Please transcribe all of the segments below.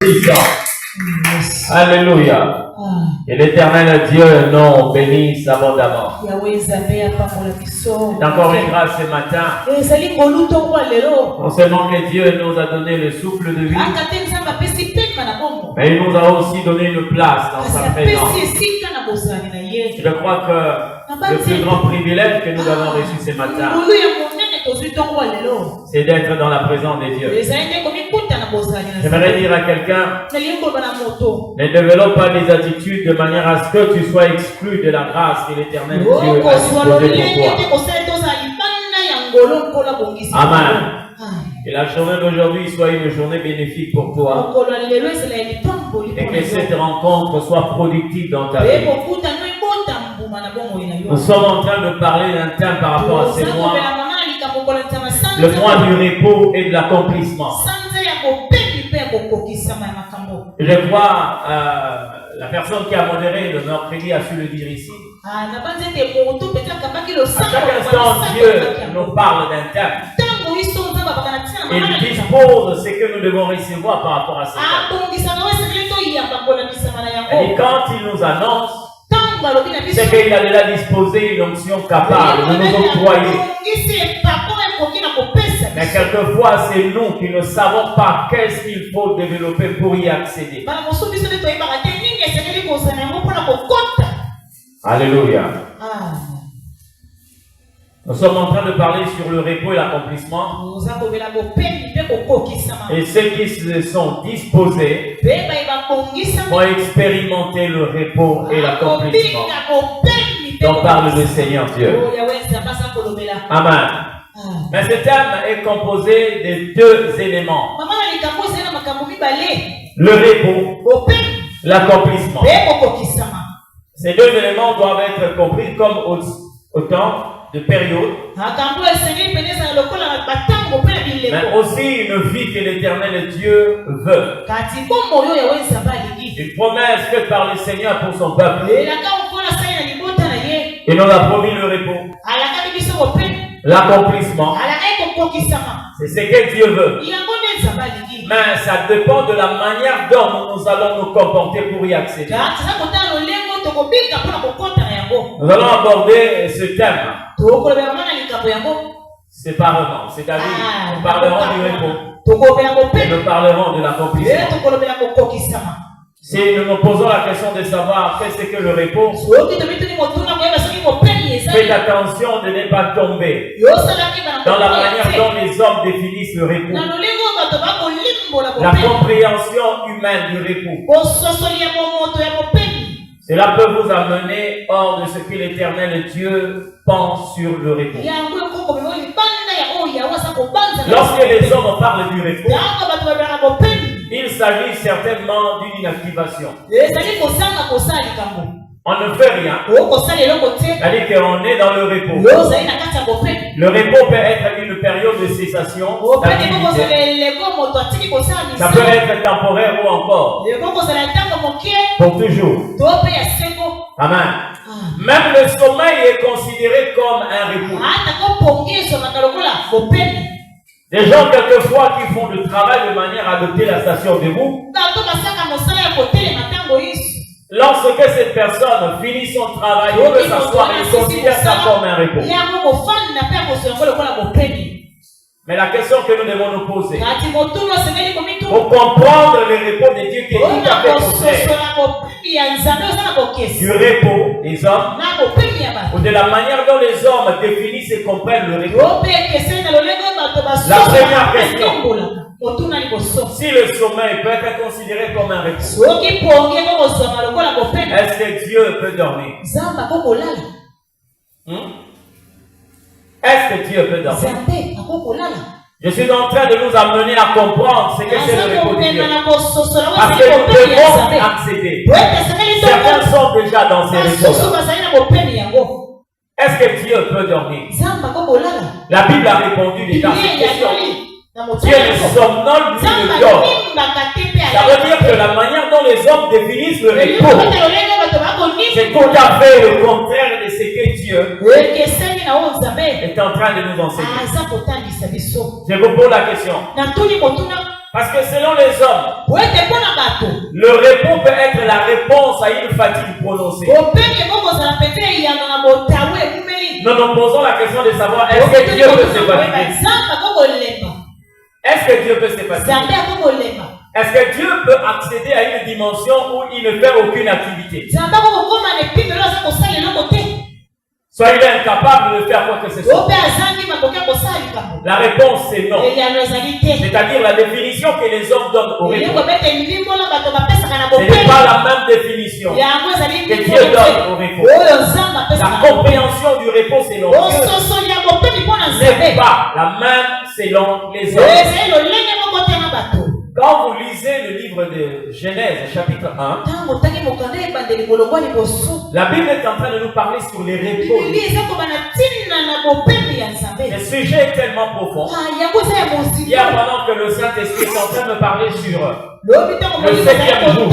puissant. Alléluia. Et l'Éternel Dieu, nous bénisse abondamment. C'est encore une grâce ce matin. Non seulement que Dieu nous a donné le souffle de vie, mais il nous a aussi donné une place dans sa présence. Je crois que le plus grand privilège que nous avons reçu ce matin, c'est d'être dans la présence de Dieu. J'aimerais dire à quelqu'un, ne développe pas des attitudes de manière à ce que tu sois exclu de la grâce que l'Éternel Dieu a disposée pour toi. Amen. Que la journée d'aujourd'hui soit une journée bénéfique pour toi. Et que cette rencontre soit productive dans ta vie. Nous sommes en train de parler d'un thème par rapport à ces mois. Le mois du repos et de l'accomplissement. Je vois la personne qui a modéré le mercredi a su le dire ici. À chaque instant, Dieu nous parle d'un thème. Il dispose ce que nous devons recevoir par rapport à ce thème. Et quand il nous annonce, c'est qu'il a déjà disposé une onction capable de nous octroyer. Mais quelquefois, c'est nous qui ne savons pas qu'est-ce qu'il faut développer pour y accéder. Alléluia. Nous sommes en train de parler sur le repos et l'accomplissement. Et ceux qui se sont disposés vont expérimenter le repos et l'accomplissement dont parle le Seigneur Dieu. Amen. Mais ce thème est composé de deux éléments. Le repos, l'accomplissement. Ces deux éléments doivent être compris comme autant de périodes, mais aussi une vie que l'Éternel Dieu veut. Une promesse faite par le Seigneur pour son peuple. Et nous a promis le repos, l'accomplissement. C'est ce que Dieu veut. Mais ça dépend de la manière dont nous allons nous comporter pour y accéder. Nous allons aborder ce thème séparément. C'est-à-dire, nous parlerons du repos et nous parlerons de l'accomplissement. Si nous nous posons la question de savoir qu'est-ce que le repos, faites attention de ne pas tomber dans la manière dont les hommes définissent le repos. La compréhension humaine du repos. Cela peut vous amener hors de ce que l'Éternel Dieu pense sur le repos. Lorsque les hommes parlent du repos, il s'agit certainement d'une inactivation. On ne fait rien. C'est-à-dire qu'on est dans le repos. Le repos peut être une période de cessation d'activité. Ça peut être temporaire ou encore pour toujours. Amen. Même le sommeil est considéré comme un repos. Des gens quelquefois qui font le travail de manière à adopter la station debout. Lorsque cette personne finit son travail, il peut s'asseoir et considère ça comme un repos. Mais la question que nous devons nous poser, pour comprendre le repos de Dieu qui est tout à fait contraire du repos des hommes, ou de la manière dont les hommes définissent et comprennent le repos. La première question, si le sommeil peut être considéré comme un repos, est-ce que Dieu peut dormir? Est-ce que Dieu peut dormir? Je suis en train de nous amener à comprendre ce que c'est le repos de Dieu. Parce que nous devons y accéder. Certains sont déjà dans ces repos. Est-ce que Dieu peut dormir? La Bible a répondu déjà à cette question. Dieu ne somnole, lui ne dort. Ça veut dire que la manière dont les hommes définissent le repos, c'est tout à fait le contraire de ce que Dieu est en train de nous enseigner. Je vous pose la question. Parce que selon les hommes, Le repos peut être la réponse à une fatigue prononcée. Nous nous posons la question de savoir est-ce que Dieu peut se fatiguer? Est-ce que Dieu peut se fatiguer? Est-ce que Dieu peut accéder à une dimension où il ne fait aucune activité? Soyez incapable de faire quoi que ce soit. La réponse c'est non. C'est-à-dire la définition que les hommes donnent au repos. Ce n'est pas la même définition que Dieu donne au repos. La compréhension du repos selon Dieu n'est pas la même selon les hommes. Quand vous lisez le livre de Genèse, chapitre 1, la Bible est en train de nous parler sur les repos. Le sujet est tellement profond. Hier, pendant que le Saint-Esprit est en train de me parler sur le 7e jour,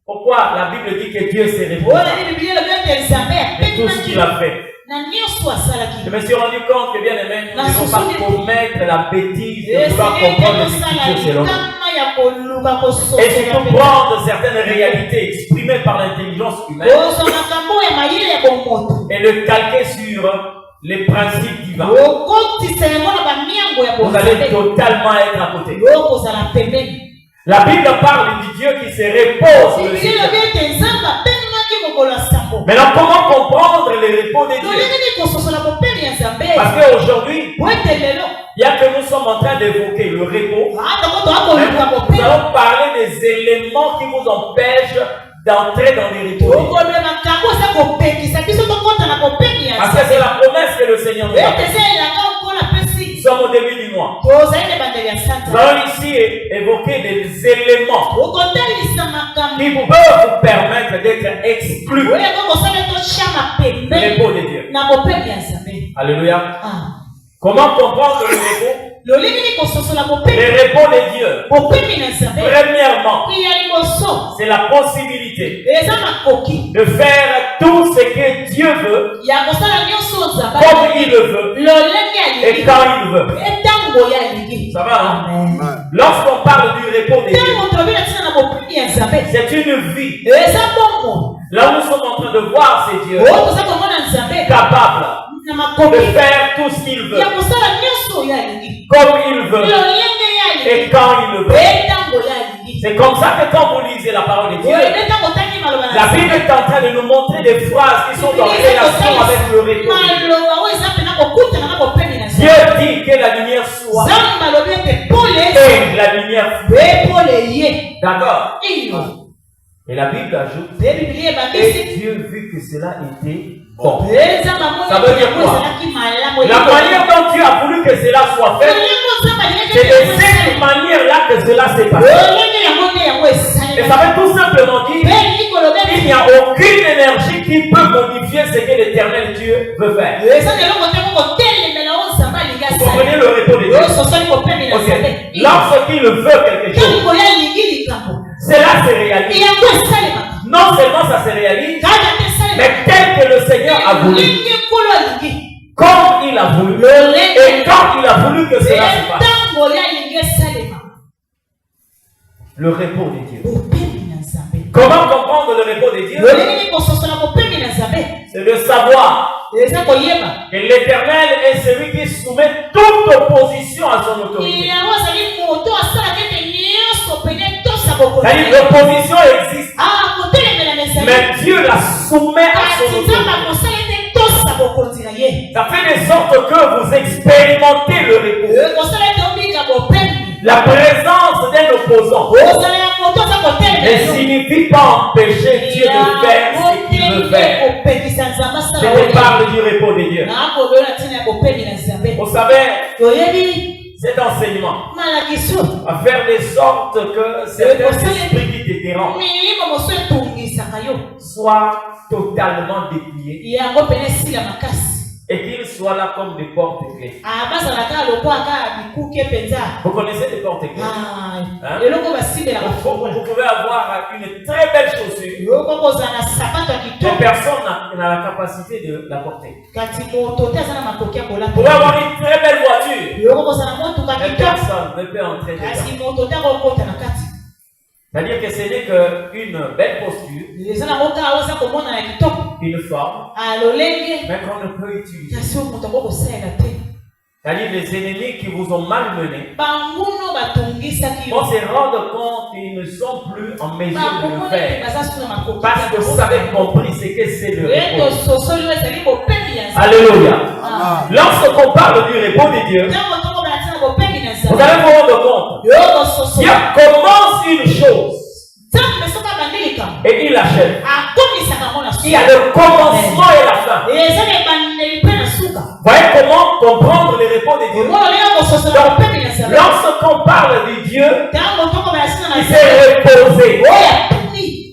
pourquoi la Bible dit que Dieu s'est reposé de tout ce qu'il a fait. Je me suis rendu compte que, bien aimé, nous ne devons pas commettre la bêtise de vouloir comprendre les Écritures selon nous. Et surtout prendre certaines réalités exprimées par l'intelligence humaine et le calquer sur les principes divins. Vous allez totalement être à côté. La Bible parle du Dieu qui se repose sur le ciel. Maintenant, comment comprendre le repos de Dieu? Parce qu'aujourd'hui, bien que nous sommes en train d'évoquer le repos, nous allons parler des éléments qui vous empêchent d'entrer dans les repos. Parce que c'est la promesse que le Seigneur nous a faite. Nous sommes au début du mois. Nous allons ici évoquer des éléments qui peuvent vous permettre d'être exclus du repos de Dieu. Alléluia. Comment comprendre le repos? Le repos de Dieu. Premièrement, c'est la possibilité de faire tout ce que Dieu veut, comme il le veut, et quand il veut. Ça va, hein? Lorsqu'on parle du repos de Dieu, c'est une vie. Là où nous sommes en train de voir ces dieux capables de faire tout ce qu'il veut, comme il veut, et quand il le veut. C'est comme ça que quand vous lisez la parole de Dieu, la Bible est en train de nous montrer des phrases qui sont en relation avec le repos. Dieu dit que la lumière soit et la lumière fut. D'accord. Et la Bible ajoute, et Dieu vit que cela était bon. Ça veut dire quoi? La manière dont Dieu a voulu que cela soit fait, c'est de cette manière-là que cela s'est passé. Et ça veut tout simplement dire qu'il n'y a aucune énergie qui peut modifier ce que l'Éternel Dieu veut faire. Vous comprenez le repos de Dieu? Okay. Lorsqu'il veut quelque chose, cela se réalise. Non seulement ça se réalise, mais tel que le Seigneur a voulu, comme il a voulu, et quand il a voulu que cela se passe. Le repos de Dieu. Comment comprendre le repos de Dieu? C'est de savoir que l'Éternel est celui qui soumet toute opposition à son autorité. C'est-à-dire l'opposition existe, mais Dieu la soumet à son autorité. Ça fait de sorte que vous expérimentez le repos. La présence d'un opposant ne signifie pas empêcher Dieu de faire ce qu'il veut faire. Je te parle du repos de Dieu. Vous savez, cet enseignement va faire de sorte que certains esprits qui te dérangent soient totalement dépliés et qu'ils soient là comme des porte-clés. Vous connaissez les porte-clés? Hein? Vous pouvez avoir une très belle chaussure. Mais personne n'a la capacité de la porter. Vous pouvez avoir une très belle voiture. Mais personne ne peut entrer dedans. C'est-à-dire que ce n'est qu'une belle posture, une forme, mais qu'on ne peut utiliser. C'est-à-dire les ennemis qui vous ont malmenés, on se rend compte qu'ils ne sont plus en mesure de le faire. Parce que vous avez compris ce que c'est le repos. Alléluia. Lorsqu'on parle du repos de Dieu, vous allez vous rendre compte. Dieu commence une chose et il l'achève. Il y a le commencement et la fin. Voyez comment comprendre le repos de Dieu. Donc, lorsqu'on parle de Dieu, il s'est reposé.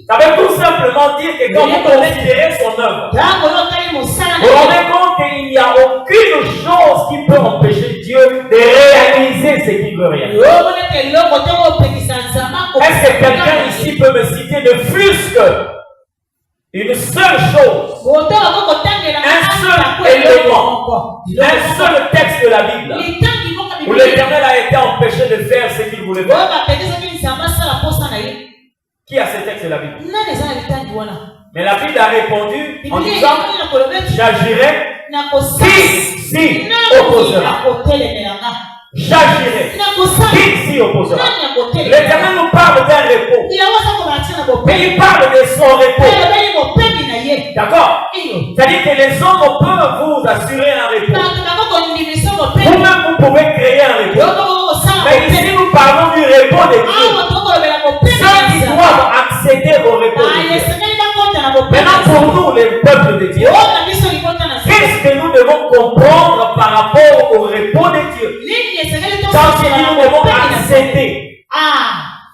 Ça veut tout simplement dire que quand vous considérez son œuvre, vous vous rendez compte qu'il n'y a aucune chose qui peut empêcher Dieu de réaliser ce qu'il veut réaliser. Est-ce que quelqu'un ici peut me citer de plus que une seule chose, un seul élément, un seul texte de la Bible où l'Éternel a été empêché de faire ce qu'il voulait faire? Qui a ce texte de la Bible? Mais la Bible a répondu en disant, j'agirai si opposera. J'agirai si opposera. L'Éternel nous parle d'un repos. Mais il parle de son repos. D'accord? C'est-à-dire que les hommes peuvent vous assurer un repos. Vous-même, vous pouvez créer un repos. Mais ici, nous parlons du repos de Dieu. Ceux qui doivent accéder au repos de Dieu. Maintenant, pour nous, les peuples de Dieu, qu'est-ce que nous devons comprendre par rapport au repos de Dieu? Quand nous devons accéder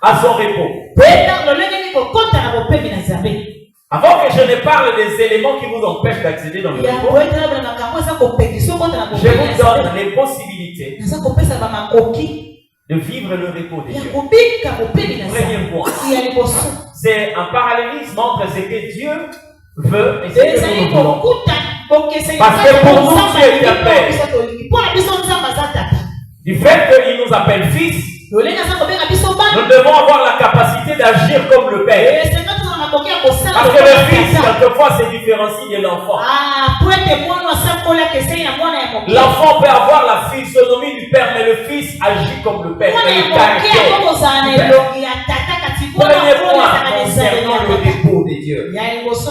à son repos. Avant que je ne parle des éléments qui vous empêchent d'accéder dans le repos, je vous donne les possibilités de vivre le repos de Dieu. Premier point, c'est un parallélisme entre ce que Dieu veut et ce que nous voulons. Parce que pour nous, Dieu est un Père. Du fait qu'il nous appelle fils, nous devons avoir la capacité d'agir comme le Père. Parce que le fils, quelquefois, se différencie de l'enfant. L'enfant peut avoir la physionomie du Père, mais le fils agit comme le Père. Premier point concernant le repos de Dieu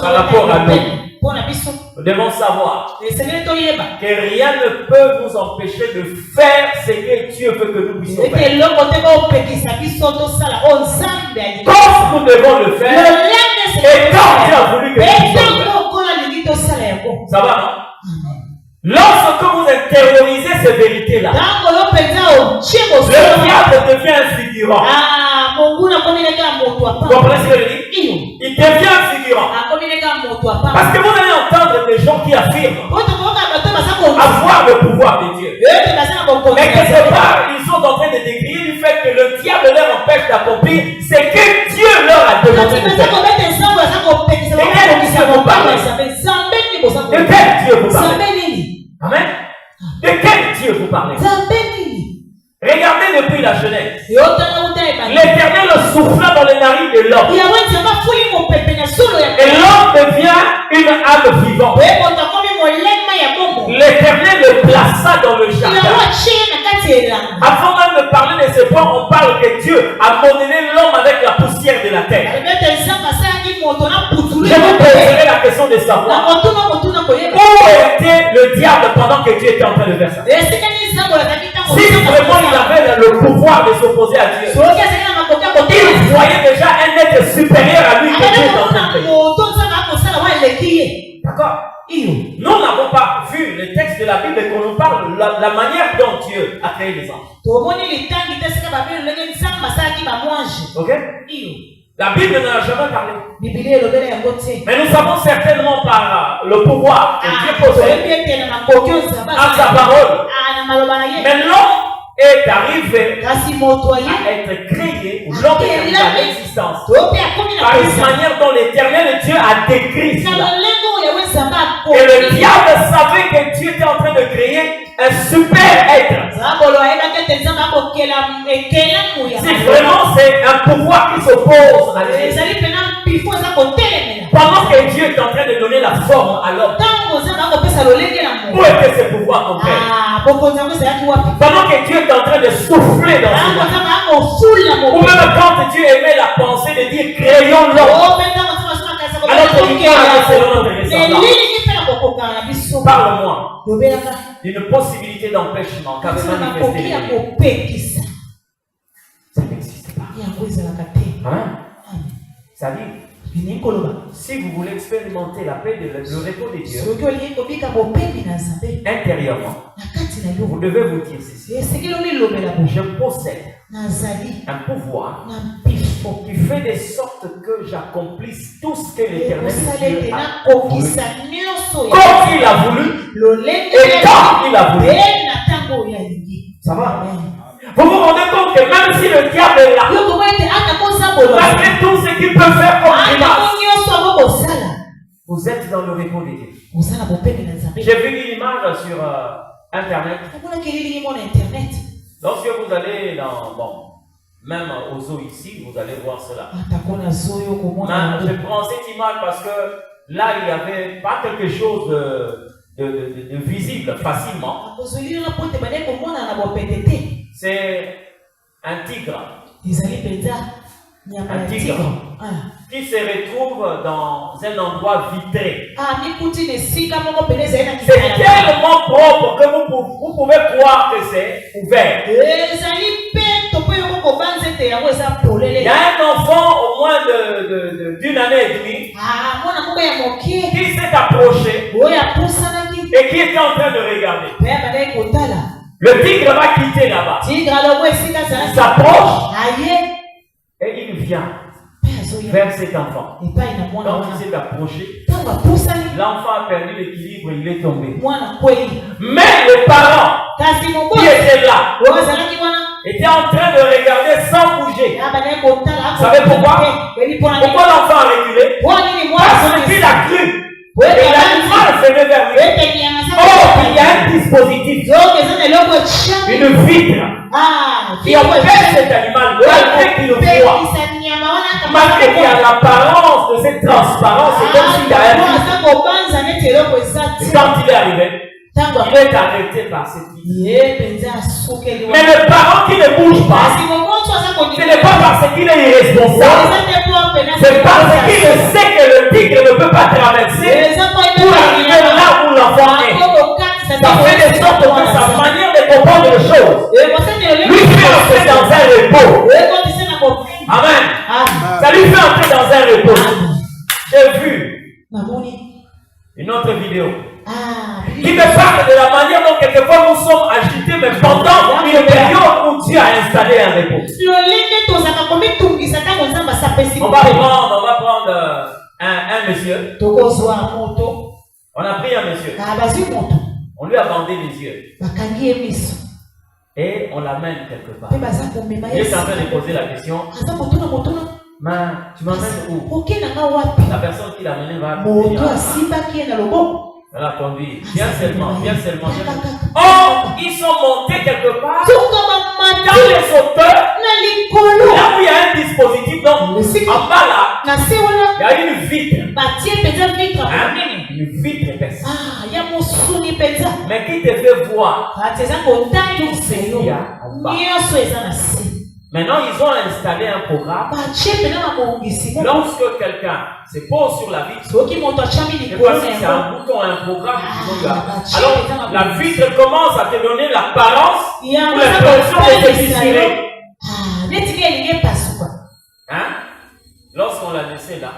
par rapport à nous. Nous devons savoir que rien ne peut nous empêcher de faire ce que Dieu veut que nous puissions faire. Comme nous devons le faire, et quand Dieu a voulu que nous puissions le faire. Ça va, non? Lorsque vous intériorisez ces vérités-là, le diable devient un figurant. Vous comprenez ce que je dis? Il devient un figurant. Parce que vous allez entendre des gens qui affirment avoir le pouvoir de Dieu. Mais quelque part, ils sont en train de décrire du fait que le diable leur empêche d'accomplir ce que Dieu leur a demandé de faire. De quel Dieu vous parlez? De quel Dieu vous parlez? Amen. De quel Dieu vous parlez? Regardez depuis la Genèse. L'Éternel souffla dans les narines de l'homme. Et l'homme devient une âme vivante. L'Éternel le plaça dans le jardin. Avant même de parler de ce point, on parle que Dieu a modelé l'homme avec la poussière de la terre. Je vous poserai la question de savoir où était le diable pendant que Dieu était en train de faire ça. Si vraiment il avait le pouvoir de s'opposer à Dieu, il voyait déjà un être supérieur à lui que Dieu était en train de faire. D'accord? Nous n'avons pas vu le texte de la Bible et qu'on nous parle de la manière dont Dieu a créé les anges. Ok? La Bible n'en a jamais parlé. Mais nous savons certainement par le pouvoir que Dieu possède à sa parole. Mais l'homme est arrivé à être créé lors de sa existence. Par une manière dont l'Éternel Dieu a décrit cela. Et le diable savait que Dieu était en train de créer un super être. Si vraiment c'est un pouvoir qui s'oppose à Dieu. Pendant que Dieu est en train de donner la forme à l'homme. Où est-ce que ce pouvoir opère? Pendant que Dieu est en train de souffler dans ce monde. Ou même quand Dieu aimait la pensée de dire créons l'homme. Alors selon notre ressemblance. Parle-moi d'une possibilité d'empêchement qu'avait manifesté les dieux. Ça n'existe pas. Amen. Ça dit, si vous voulez expérimenter la paix, le repos de Dieu, intérieurement, vous devez vous dire ceci. Je possède un pouvoir qui fait de sorte que j'accomplisse tout ce que l'Éternel Dieu a voulu, comme il a voulu et quand il a voulu. Ça va? Vous vous rendez compte que même si le diable est là, malgré tout ce qu'il peut faire comme grimace, vous êtes dans le repos de Dieu. J'ai vu une image sur Internet. Lorsque vous allez dans, même aux zoos ici, vous allez voir cela. Mais je prends cette image parce que là, il n'y avait pas quelque chose de visible facilement. C'est un tigre. Un tigre qui se retrouve dans un endroit vitré. C'est tellement propre que vous pouvez croire que c'est ouvert. Il y a un enfant au moins d'une année et demie qui s'est approché et qui était en train de regarder. Le tigre va quitter là-bas. Il s'approche et il vient vers cet enfant. Quand il s'est approché, l'enfant a perdu l'équilibre, il est tombé. Mais les parents qui étaient là étaient en train de regarder sans bouger. Vous savez pourquoi? Pourquoi l'enfant a reculé? Parce qu'il a cru. Et l'animal venait vers lui. Oh, il y a un dispositif, une vitre qui empêche cet animal, malgré qu'il le voit, malgré qu'il y a l'apparence de cette transparence, c'est comme s'il y a un vitre. Et quand il est arrivé, il est arrêté par cette vitre. Mais le parent qui ne bouge pas, ce n'est pas parce qu'il est irresponsable, c'est parce qu'il sait que le tigre ne peut pas traverser pour arriver là où l'enfant est. Ça fait de sorte que sa manière de comprendre les choses lui fait entrer dans un repos. Amen. Ça lui fait entrer dans un repos. J'ai vu une autre vidéo qui me parle de la manière dont quelquefois nous sommes agités, mais pendant une période où Dieu a installé un repos. On va prendre un monsieur. On a pris un monsieur. On lui a bandé les yeux. Et on l'amène quelque part. Il est en train de poser la question. Mais tu m'amènes où? La personne qui l'a amené va elle a conduit. Viens seulement. Oh, ils sont montés quelque part dans les hauteurs. Là où il y a un dispositif, donc en bas là, il y a une vitre. Une vitre épaisse. Mais qui te fait voir tout ce qu'il y a en bas. Maintenant, ils ont installé un programme. Lorsque quelqu'un se pose sur la vitre, c'est parce que c'est un bouton, un programme qu'ils ont eu. Alors, la vitre commence à te donner l'apparence ou l'impression de te fissurer. Hein? Lorsqu'on l'a laissé là,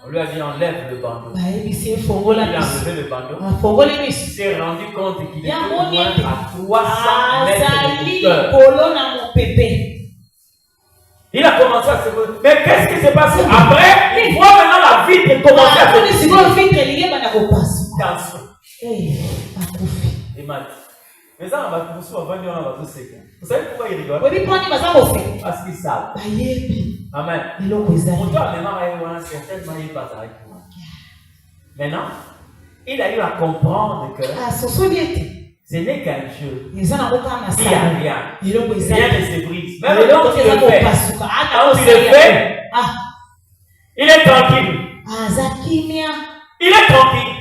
on lui a dit enlève le bandeau. Il a enlevé le bandeau. Il s'est rendu compte qu'il était au moins à 300 mètres de hauteur. Il a commencé à se dire, Mais qu'est-ce qui s'est passé après? Il voit maintenant la vitre commencer à se déchirer. Attention. Et maintenant, mais ça, on va vous savez pourquoi ils rigolent? Parce qu'ils savent. Amen. Maintenant, il a eu à comprendre que ce n'est qu'un jeu. Il n'y a rien. Rien ne se brise. Même quand tu le fais, il est tranquille. Il est tranquille.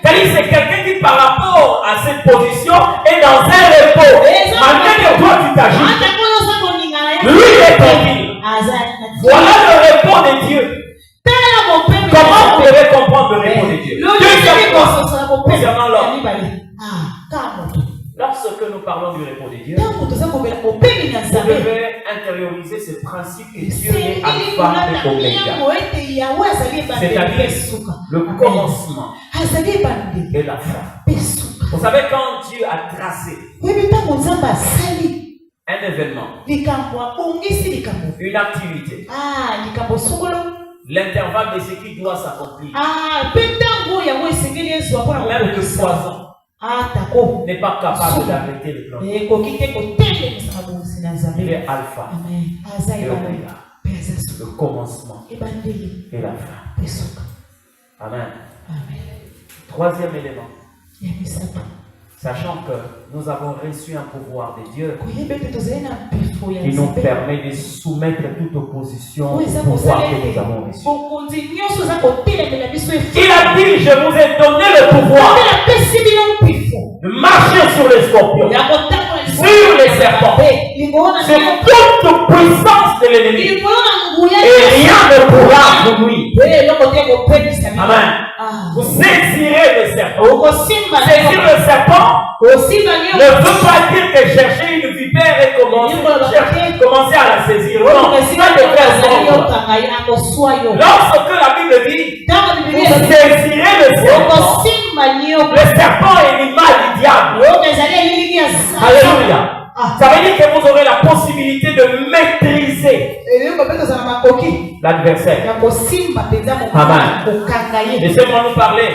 Car c'est quelqu'un qui, par rapport à cette position, est dans un repos. Malgré que toi tu t'agis, lui il est tranquille. Voilà le repos de Dieu. Comment vous devez comprendre le repos de Dieu? Concernant l'homme. Lorsque nous parlons du repos de Dieu, vous devez intérioriser ce principe que Dieu est alpha et oméga. C'est-à-dire le commencement et la fin. Vous savez, quand Dieu a tracé un événement, une activité, l'intervalle de ce qui doit s'accomplir, même le poison n'est pas capable d'arrêter le plan. Il est alpha et oméga, le commencement et la fin. Amen. Troisième élément, sachant que nous avons reçu un pouvoir de Dieu qui nous permet de soumettre toute opposition au pouvoir que nous avons reçu. Il a dit, je vous ai donné le pouvoir de marcher sur les scorpions, sur les serpents, sur toute puissance de l'ennemi, et rien ne pourra vous nuire. Amen. Vous saisirez le serpent. Saisir le serpent ne veut pas dire que chercher une vipère et commencer à la saisir. Non, lorsque la Bible dit, vous saisirez le serpent est l'image du diable. Alléluia. Ça veut dire que vous aurez la possibilité de maîtriser l'adversaire. Amen. Laissez-moi nous parler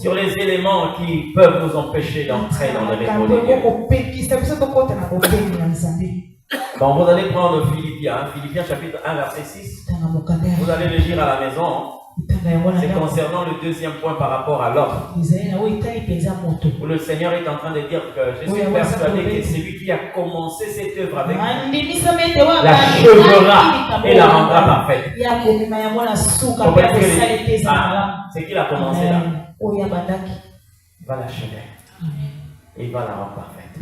sur les éléments qui peuvent nous empêcher d'entrer dans le repos de Dieu. Bon, vous allez prendre Philippiens chapitre 1 verset 6. Vous allez le lire à la maison. C'est concernant le deuxième point par rapport à l'homme. Où le Seigneur est en train de dire que je suis persuadé que celui qui a commencé cette œuvre avec vous l'achèvera et la rendra parfaite. C'est qu'il a commencé là. Il va l'achever. Et il va la rendre parfaite.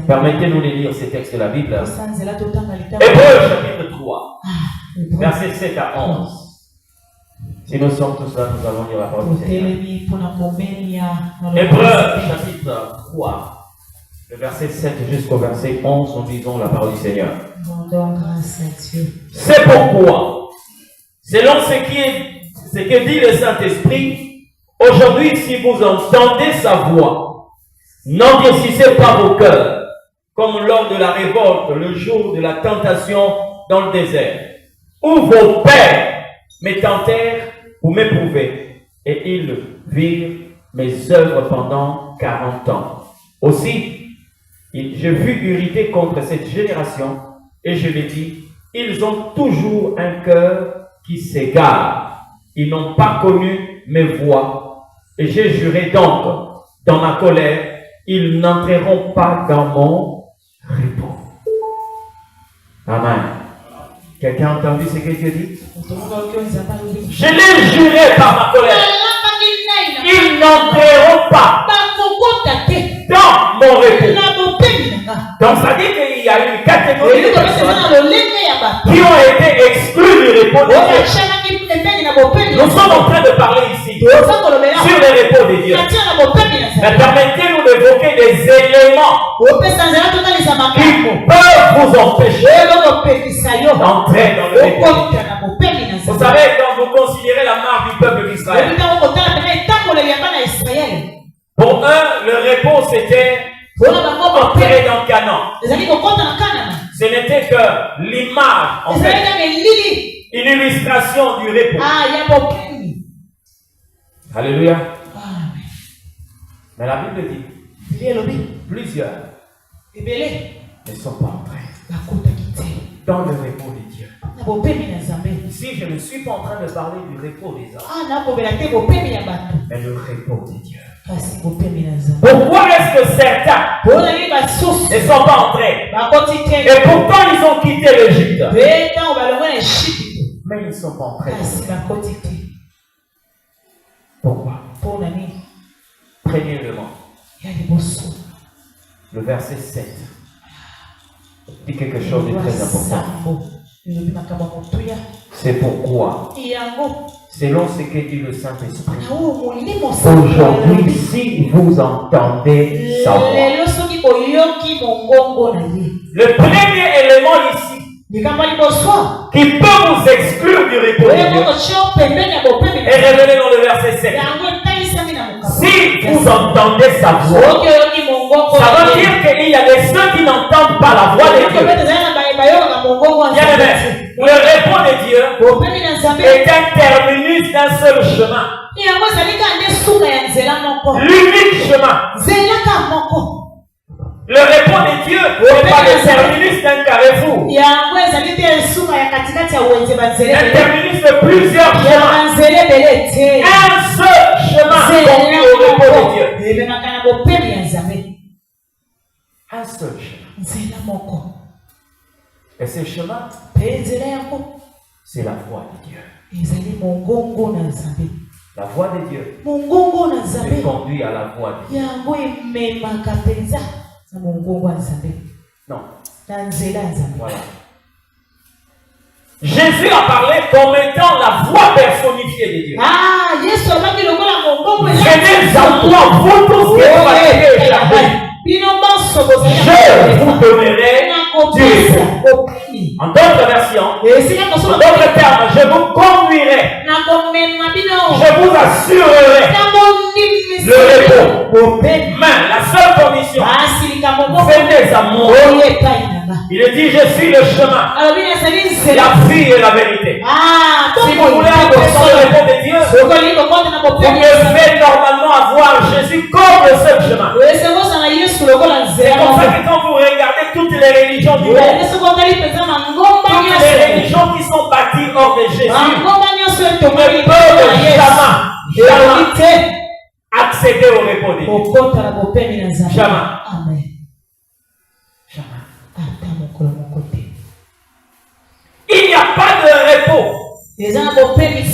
Permettez-nous de lire ces textes de la Bible. Hébreux chapitre 3, versets 7 à 11. Si nous sommes tous là, nous allons lire la parole du Seigneur. Hébreux chapitre 3, le verset 7 jusqu'au verset 11, nous lisons la parole du Seigneur. C'est pourquoi, selon ce que dit le Saint-Esprit, aujourd'hui, si vous entendez sa voix, n'endurcissez pas vos cœurs, comme lors de la révolte, le jour de la tentation dans le désert, où vos pères me tentèrent pour m'éprouver, et ils virent mes œuvres pendant 40 ans. Aussi, je fus irrité contre cette génération, et je l'ai dit, ils ont toujours un cœur qui s'égare. Ils n'ont pas connu mes voies, et j'ai juré donc, dans ma colère, ils n'entreront pas dans mon repos. Amen. Quelqu'un a entendu ce que Dieu dit? Je l'ai juré par ma colère. Ils n'entreront pas dans mon repos. Donc ça dit qu'il y a une catégorie de personnes qui ont été exclues du repos de Dieu. Nous sommes en train de parler ici sur le repos de Dieu. Mais permettez-nous d'évoquer des éléments qui peuvent vous empêcher d'entrer dans le repos. Vous savez, quand vous considérez la marque du peuple d'Israël, pour eux, le repos c'était entrer dans Canaan. Ce n'était que l'image, en fait, une illustration du repos. Alléluia. Mais la Bible dit, plusieurs ne sont pas entrés dans le repos de Dieu. Ici, je ne suis pas en train de parler du repos des hommes, mais le repos de Dieu. Pourquoi est-ce que certains ne sont pas entrés? Et pourtant, ils ont quitté l'Égypte. Mais ils ne sont pas entrés. Pourquoi? Premièrement, le verset 7 dit quelque chose de très important. C'est pourquoi, selon ce que dit le Saint-Esprit, aujourd'hui, si vous entendez sa voix, le premier élément ici qui peut vous exclure du repos de Dieu est révélé dans le verset 7. Si vous entendez sa voix, ça veut dire qu'il y a des ceux qui n'entendent pas la voix de Dieu. Le repos de Dieu est un terminus d'un seul chemin. L'unique chemin. Le repos de Dieu n'est pas le terminus d'un carrefour. Un terminus de plusieurs chemins. Un seul chemin conduit au repos de Dieu. Un seul chemin. Et ce chemin, c'est la voix de Dieu. La voix de Dieu te conduit à la voix de Dieu. Non. Voilà. Jésus a parlé comme étant la voix personnifiée de Dieu. Venez à moi, vous tous qui êtes fatigués et chargés. Je vous donnerai du repos. En d'autres versions, en d'autres termes, je vous conduirai. Je vous assurerai le repos. Mais la seule condition, venez à moi. Il dit, je suis le chemin, la vie et la vérité. Si vous voulez avoir le repos de Dieu, vous devez normalement avoir Jésus comme le seul chemin. C'est comme ça que quand vous regardez toutes les religions du monde, toutes les religions qui sont bâties hors de Jésus, ne peuvent jamais accéder au repos de Dieu. Jamais. Il n'y a pas de repos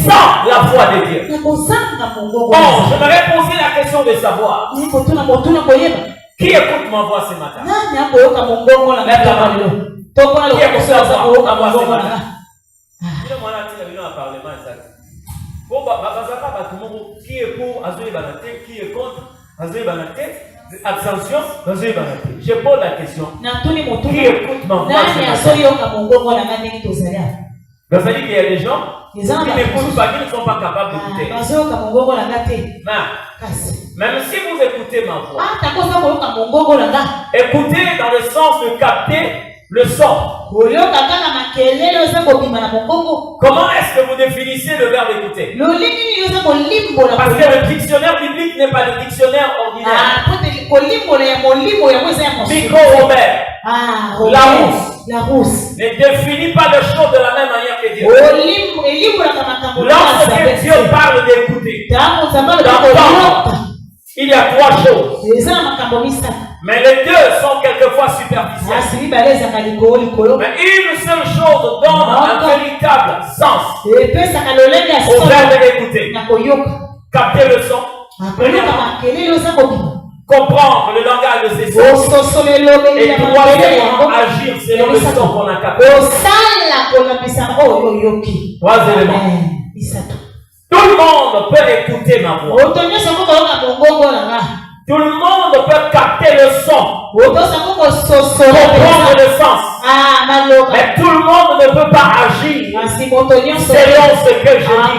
sans la voix de Dieu. Bon, j'aimerais poser la question de savoir qui écoute ma voix ce matin. Qui écoute la voix ce matin. Qui est pour, qui est contre, attention, je pose la question. Qui écoute ma voix ce matin? Vous savez qu'il y a des gens qui n'écoutent pas, qui ne sont pas capables d'écouter. Même si vous écoutez ma voix, écoutez dans le sens de capter le son. Comment est-ce que vous définissez le verbe écouter? Parce que le dictionnaire biblique n'est pas le dictionnaire ordinaire. Micro-Robert, Larousse ne définit pas les choses de la même manière que Dieu. Lorsque Dieu parle d'écouter, d'entendre, il y a trois choses. Mais les deux sont quelquefois superficielles. Mais une seule chose donne un véritable sens au verbe d'écouter. Capter le son. Comprendre le langage de ses sens. Et troisièmement, agir selon le son qu'on a capté. Troisièmement, tout le monde peut écouter ma voix. Tout le monde peut capter le son, comprendre le sens. Mais tout le monde ne peut pas agir selon ce que je dis.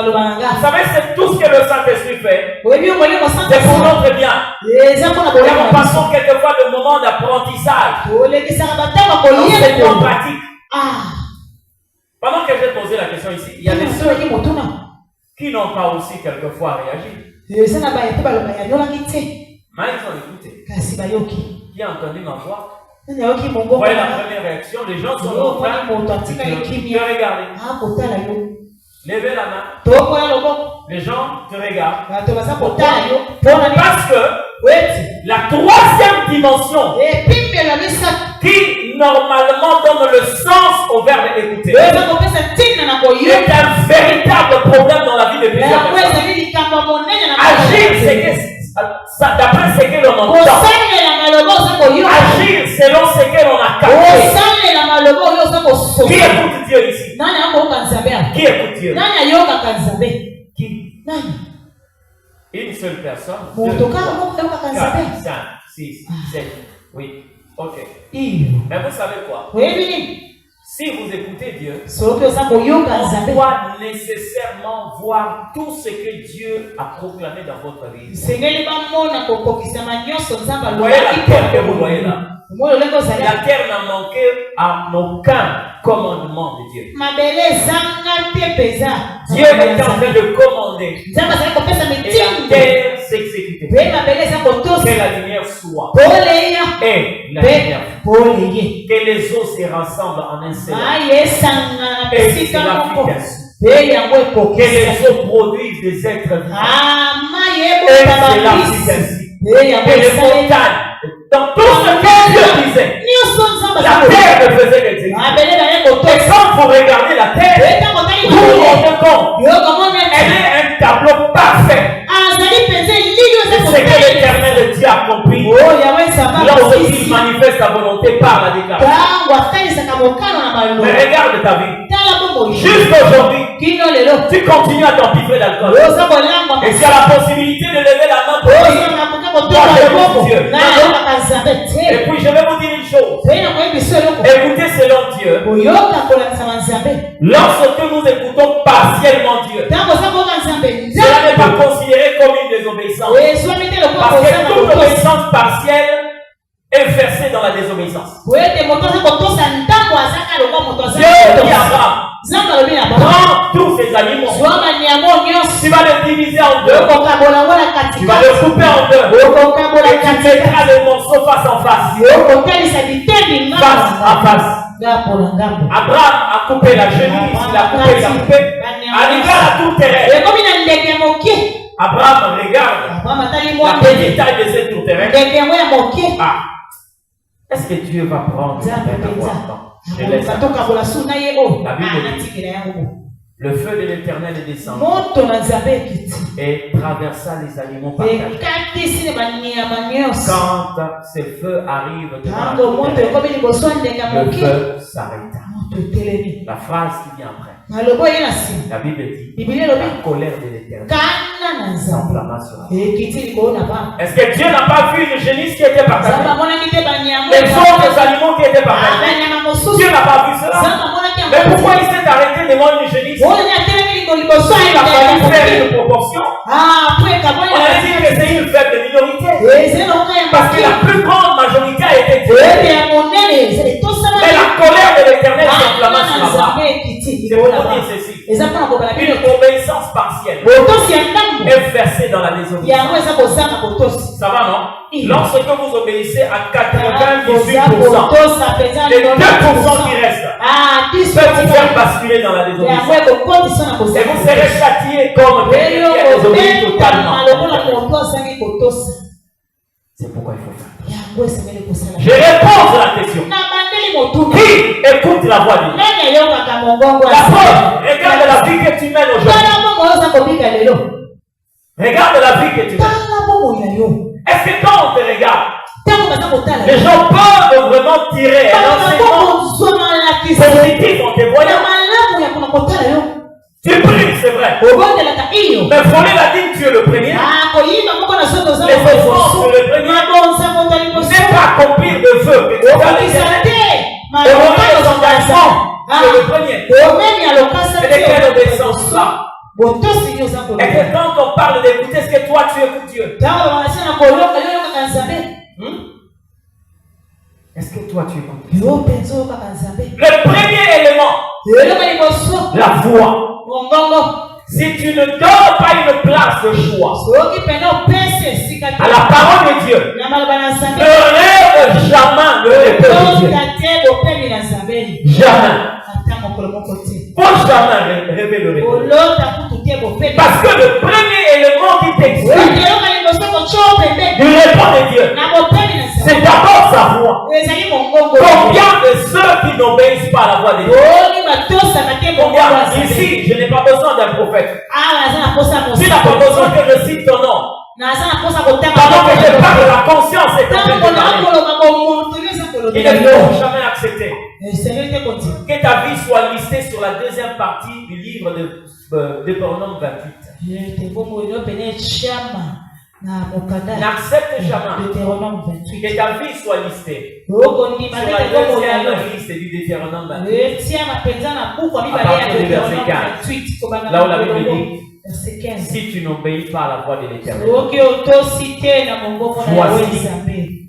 Vous savez, c'est tout ce que le Saint-Esprit fait. C'est pour notre bien. Et nous passons quelquefois le moment d'apprentissage. Enseignement pratique. Pendant que j'ai posé la question ici, il y a des ceux qui n'ont pas aussi quelquefois réagi. Mais ils ont écouté. Qui a entendu ma voix? Vous voyez la première réaction, les gens sont en train de regarder. Levez la main. Les gens te regardent. Pourquoi? Parce que la troisième dimension qui normalement donne le sens au verbe écouter est un véritable problème dans la vie de plusieurs personnes. Agir, c'est d'après ce que l'on entend. Agir selon ce que l'on a capté. Qui écoute Dieu ici? Qui écoute Dieu? Qui? Une seule personne. 2, 3, 4, 5, 6, 7, 8. Ok. Mais vous savez quoi? Si vous écoutez Dieu, on doit nécessairement voir tout ce que Dieu a proclamé dans votre vie. Vous voyez la terre que vous voyez là? La terre n'a manqué à aucun commandement de Dieu. Dieu est en train de commander. Et la terre s'exécutait. Que la lumière soit. Et la lumière. Que les eaux se rassemblent en un seul. Et c'est l'application. Que les eaux produisent des êtres vivants. Et c'est l'application. Que les montagnes. Dans tout ce que Dieu disait, la terre ne faisait qu'exécuter. Et quand vous regardez la terre, vous vous rendez compte, elle est un tableau parfait. C'est ce que l'Éternel Dieu a compris lorsqu'il manifeste sa volonté par la déclaration. Mais regarde ta vie. Jusqu'aujourd'hui, tu continues à t'empiffrer d'alcool. Et tu as la possibilité de lever la main pour dire, moi j'écoute Dieu. Et puis je vais vous dire une chose. Écoutez selon Dieu. Lorsque nous écoutons partiellement Dieu, cela n'est pas considéré comme une désobéissance. Parce que toute obéissance partielle est versée dans la désobéissance. Dieu dit à Abraham, prends tous ces animaux. Tu vas les diviser en deux. Tu vas les couper en deux. Et tu mettras les morceaux face en face. Face à face. Abraham a coupé la chemise, il a coupé. Arrivé à tout terrain. Abraham regarde la petite taille de cette tourterelle. Est-ce que Dieu va prendre un temps? Je laisse la Bible dit, le feu de l'Éternel est descendu et traversa les animaux partagés. Quand ce feu arrive devant le feu s'arrêta. La phrase qui vient après. La Bible dit, la colère de l'Éternel s'enflamma sur la terre. Est-ce que Dieu n'a pas vu le génisse qui était partagé? Les autres animaux qui étaient partagés? Dieu n'a pas vu cela. Mais pourquoi il s'est arrêté devant une génisse? Il a fallu faire une proportion. On a dit que c'est une faible minorité. Parce que la plus grande majorité a été tuée. Mais la colère de l'Éternel s'enflamma sur Abraham. C'est pour dire ceci. Une obéissance partielle est versée dans la désobéissance. Ça va, non? Lorsque vous obéissez à 98%, les 2% qui restent peuvent vous faire basculer dans la désobéissance. Et vous serez châtié comme quelqu'un qui a désobéi totalement. C'est pourquoi il faut faire. Je réponds à la question. Qui écoute la voix de Dieu? La preuve, regarde la vie que tu mènes aujourd'hui. Regarde la vie que tu mènes. Est-ce que quand on te regarde, les gens peuvent vraiment tirer un enseignement positif en te voyant? Tu pries, c'est vrai. Mais voler la dîme, tu es le premier. Les offrandes, tu es le premier. C'est pas accomplir de feu. Et honorer les engagements, tu es le premier. C'est lesquels obéissance là? Et que quand on parle d'écouter, est-ce que toi tu écoutes Dieu? Est-ce que toi tu écoutes Dieu? Le premier élément, la voix. Si tu ne donnes pas une place de choix à la parole de Dieu, ne rêve jamais le repos de Dieu. Jamais. Faut jamais rêver le repos. Parce que le premier élément qui t'explique du repos de Dieu, c'est d'abord sa voix. Combien de ceux qui n'obéissent pas à la voix de Dieu? Combien? Ici, je n'ai pas besoin d'un prophète. Tu n'as pas besoin que je cite ton nom. Pendant que je parle de la conscience et il ne faut jamais accepter que ta vie soit listée sur la deuxième partie du livre de Deutéronome 28. N'accepte jamais que ta vie soit listée sur la deuxième liste du Deutéronome 28. À partir du verset 15. Là où la Bible dit, si tu n'obéis pas à la voix de l'Éternel, voici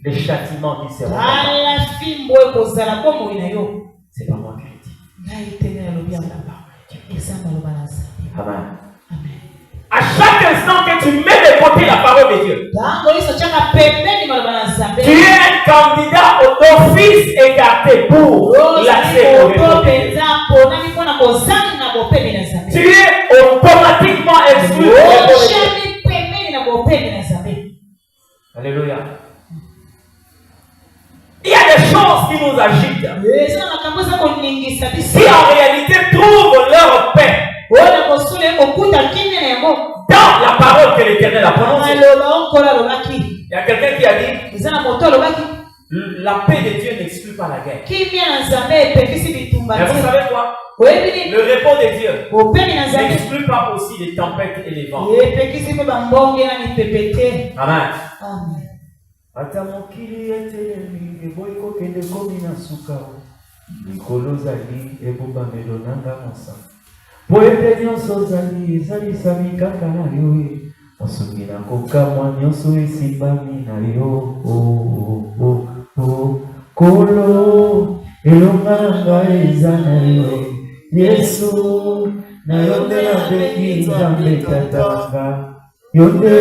les châtiments qui seront. C'est pas moi qui le dis. Amen. À chaque instant que tu mets de côté la parole de Dieu, tu es un candidat d'office écarté pour l'accès au repos de Dieu. Tu es automatiquement exclu du repos de Dieu. Alléluia. Il y a des choses qui nous agitent, qui en réalité trouvent leur paix dans la parole que l'Éternel a prononcée. Il y a quelqu'un qui a dit, la paix de Dieu n'exclut pas la guerre. Mais vous savez quoi? Le repos de Dieu n'exclut pas aussi les tempêtes et les vents. Amen. Ata mokili etelemi eboyiko kende komi na suka likolo zali ebomba melonanga mosa po ete nyonso zali ezalisami kaka na yo mosoki na kokamwa nyonso esimbami na yo kolo elonga na ngai eza na yo Yesu na yo nde nabengi Nzambe tatanga yo nde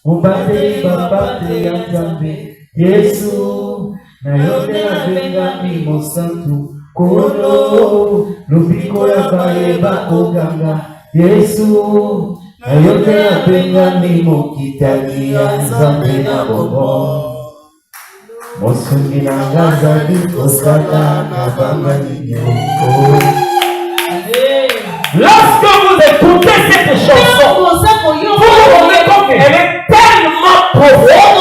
Mubate babate ya Nzambe Yesu na yote nabengami mosantu kolo lubiko ya bayeba koganga Yesu na yote nabengami mokitani ya Nzambe na bobo mosungi na ngazali kosala na bangani nyoko. Lorsque vous écoutez cette chanson, vous vous rendez compte qu'elle est tellement profonde.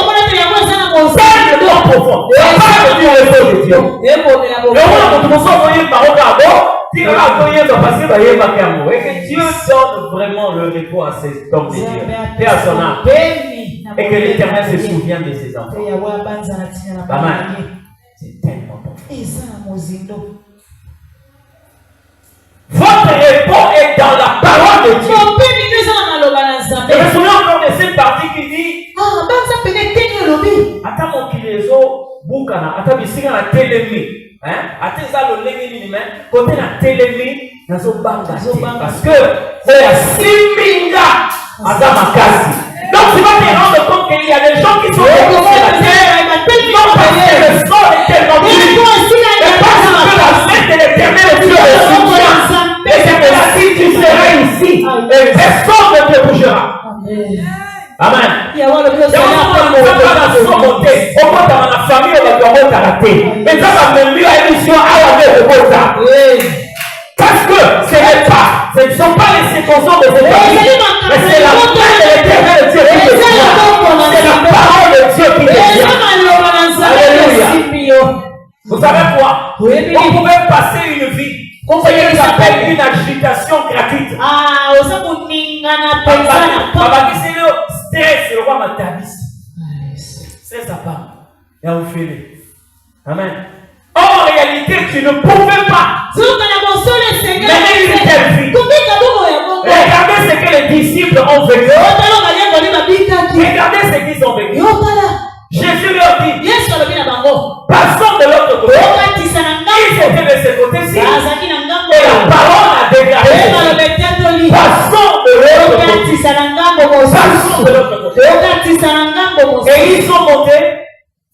Tellement profonde. La parole du repos de Dieu. Le monde que nous sommes voyés par Ogarbo, et que Dieu donne vraiment le repos à cet homme de Dieu et à son âme. Et que l'Éternel se souvient de ses enfants. Amen. C'est tellement profond. Votre repos est dans la parole de Dieu. Je me souviens encore de cette partie qui dit Ata mokilezo bukana, ata bisika na telemi. Ata zalo lengeni ni men, côté na telemi, nazo banga. Parce que c'est la siminga ata makasi. Donc tu vas te rendre compte qu'il y a des gens qui sont sur la terre, non parce que le sol est tellement dur, mais parce que la main de l'Éternel est sur le soutien. Et c'est que si tu seras ici, et personne ne te bougera. Amen. Parce que ce ne sont pas les circonstances de cette vie, mais c'est la main de l'Éternel Dieu qui te tient. C'est la parole de Dieu qui te tient. Alléluia. Vous savez quoi? Vous pouvez passer une vie. Ce que j'appelle une agitation gratuite. Stress, le roi Matabis. C'est sa part. Et on fait. Amen. En réalité, tu ne pouvais pas Même une telle vie. Regardez ce que les disciples ont vécu. Regardez ce qu'ils ont vécu. Jésus leur dit, passons de l'autre côté. Ils étaient de ce côté-ci. Et la parole a déclaré, passons de l'autre côté. Passons de l'autre côté. Et ils sont montés.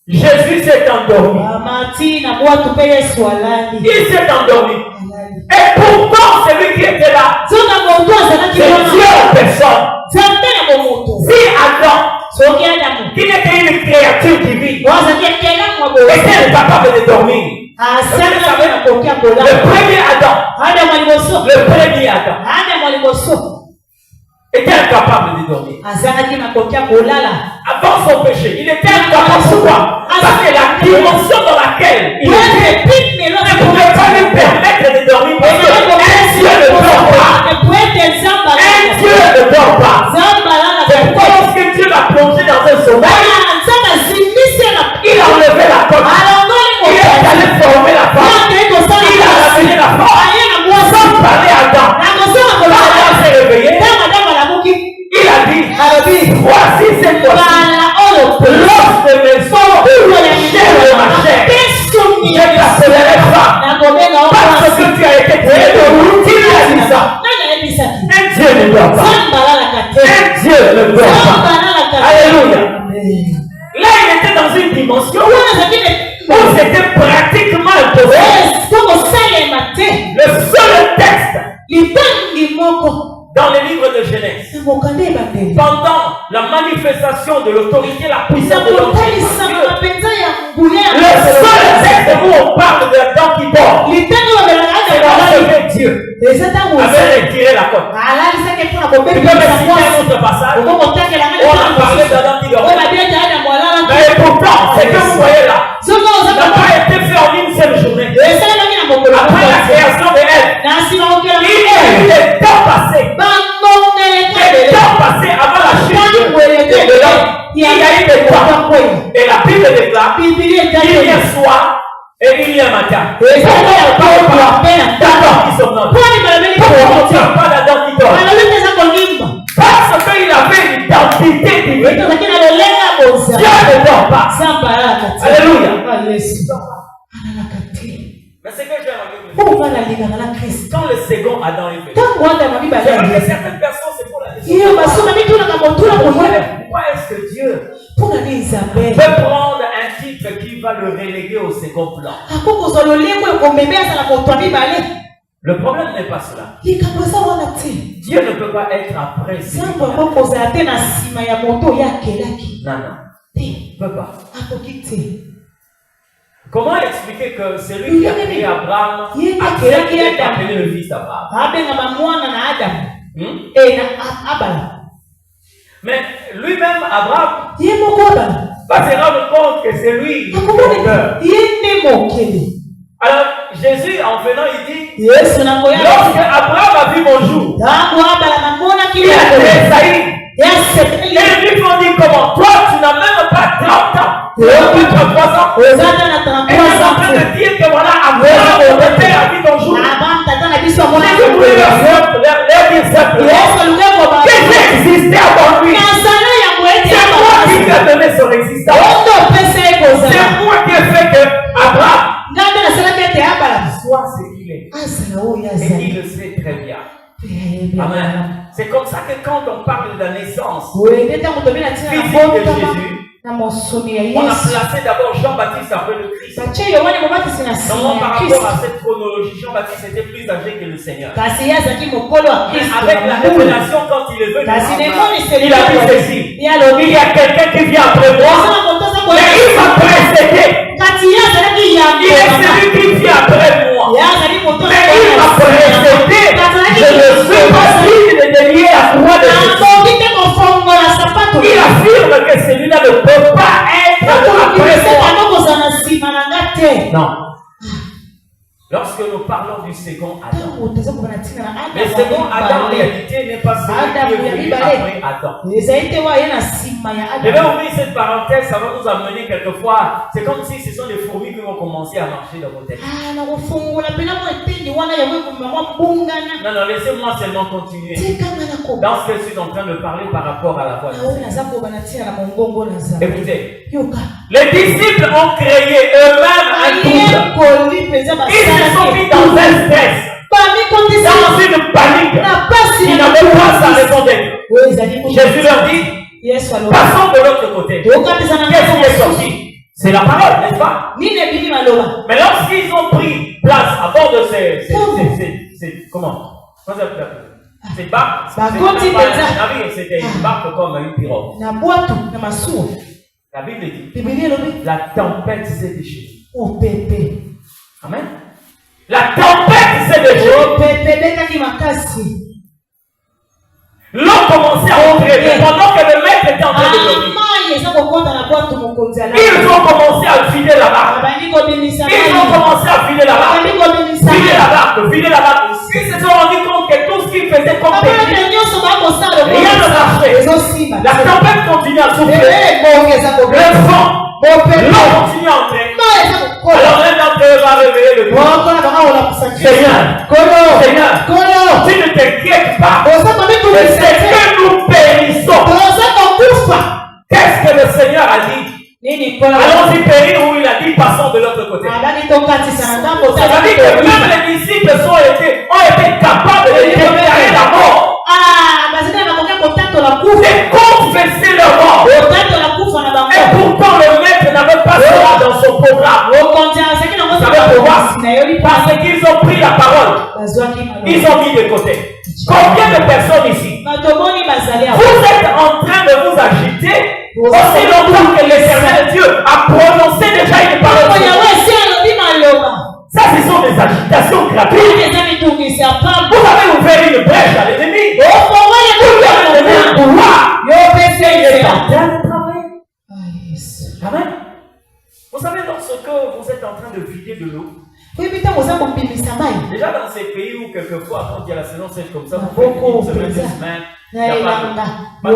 Jésus s'est endormi. Il s'est endormi. Et pourtant, celui qui était là, c'est Dieu en personne. Si Adam, qui n'était une créature divine, était incapable de dormir. Le premier Adam était incapable de dormir. Avant son péché, il était incapable. Pourquoi? Parce que la dimension dans laquelle il était ne pouvait pas lui permettre de dormir. Parce qu'un Dieu ne dort pas. Un Dieu ne dort pas. C'est pourquoi lorsque Dieu l'a plongé dans un sommeil, il a enlevé la côte. Il est allé former la femme. Il a ramené la femme. Sans parler à Adam. Adam s'est réveillé. Il a dit, voici cette fois-ci, lorsque mes os, chair de ma chair, je t'appellerai femme, parce que tu as été créé de nous. Qui lui a dit ça? Un Dieu ne dort pas. Un Dieu ne dort pas. Alléluia. Là, il était dans une dimension où c'était pratiquement impossible. Le seul texte dans le livre de Genèse, pendant la manifestation de l'autorité, la puissance de l'homme, le seul texte où on parle de Adam qui dort, c'est lorsque Dieu avait retiré la côte. Tu peux me citer un autre passage où on a parlé d'Adam qui dort. Mais pourtant, ce que vous voyez là n'a pas été fait en une seule journée. Après la création de Ève, il y a eu des temps passés. Des temps passés avant la chute de l'homme. Il y a eu des temps. Et la Bible déclare qu'il y a soir et il y a matin. D'Adam qui somnole. Pourquoi tu n'as pas d'Adam qui dort? Parce qu'il avait une identité divine. Dieu ne dort pas. Alléluia. Mais c'est que j'ai remarqué. Quand le second Adam est venu, c'est vrai que certaines personnes, c'est pour la question. Pourquoi est-ce que Dieu peut prendre un titre qui va le reléguer au second plan? Le problème n'est pas cela. Dieu ne peut pas être après. Non. Il ne peut pas. Comment expliquer que celui qui a créé Abraham accepte d'être appelé le fils d'Abraham? Mais lui-même, Abraham, va se rendre compte que c'est lui qui est le Alors, Jésus, en venant, il dit, lorsque Abraham a vu mon jour, il a tressailli. Et lui font dire comment? Toi, tu n'as même pas 30 ans. Tu as 33 ans. Et ils sont en train de dire que voilà, Abraham, ton père a vu ton jour. Je voulais leur dire simplement que j'ai existé avant lui. C'est moi qui lui ai donné son existence. C'est moi qui ai fait que Abraham soit ce qu'il est. Et il le sait très bien. Amen. C'est comme ça que quand on parle de la naissance physique de Jésus, on a placé d'abord Jean-Baptiste après le Christ. Non, par rapport à cette chronologie, Jean-Baptiste était plus âgé que le Seigneur. Mais avec la révélation, quand il est venu, il a dit ceci: il y a quelqu'un qui vient après moi, mais il m'a précédé. Il est celui qui vient après moi, mais il m'a précédé. Je ne suis pas digne de délier la croix de Jésus. Il affirme que celui-là ne peut pas être après moi. Non. Lorsque nous parlons du second Adam, le second Adam en réalité n'est pas celui qui est venu après Adam. Je vais ouvrir cette parenthèse, ça va nous amener quelquefois. C'est comme si ce sont les fourmis qui vont commencer à marcher dans vos têtes. Non, laissez-moi seulement continuer dans ce que je suis en train de parler par rapport à la foi. Écoutez, les disciples ont créé eux-mêmes un couple. Ils se sont mis dans un stress, dans une panique. Ils n'avaient pas sa raison d'être. Jésus leur dit, passons de l'autre côté. Qu'est-ce qui est sorti? C'est la parole, n'est-ce pas? Mais lorsqu'ils ont pris place à bord de ces comment? Ces barques, c'était une barque comme une pirogue. La Bible dit, la tempête s'est déchaînée. Amen. La tempête s'est déchaînée. L'eau commençait à entrer, mais pendant que le maître était en train de dormir, ils ont commencé à vider la barque. Ils ont commencé à vider la barque. Vider la barque. Ils se sont rendus compte que tout ce qu'ils faisaient comme péché, rien ne marchait. La tempête continuait à souffler. Le vent, l'eau continue à entrer. Alors l'un d'entre eux va réveiller le Seigneur, tu ne t'inquiètes pas. C'est que nous périssons. Qu'est-ce que le Seigneur a dit? Allons-y périr, où il a dit passons de l'autre côté. Ça veut dire que même les disciples ont été capables de déclarer la mort. De confesser leur mort. Et pourtant le maître n'avait pas cela dans son programme. Parce qu'ils ont pris la parole. Ils ont mis de côté. Combien de personnes ici? Vous êtes en train de vous agiter aussi longtemps que l'Éternel Dieu a prononcé déjà une parole. Ça, ce sont des agitations gratuites. Vous avez ouvert une brèche à l'ennemi. Vous avez donné un pouvoir. Il est en train de travailler. Amen. Vous savez, lorsque vous êtes en train de vider de l'eau, déjà dans ces pays où quelquefois quand il y a la saison sèche comme ça, vous faites une semaine, 2 semaines, il n'y a pas de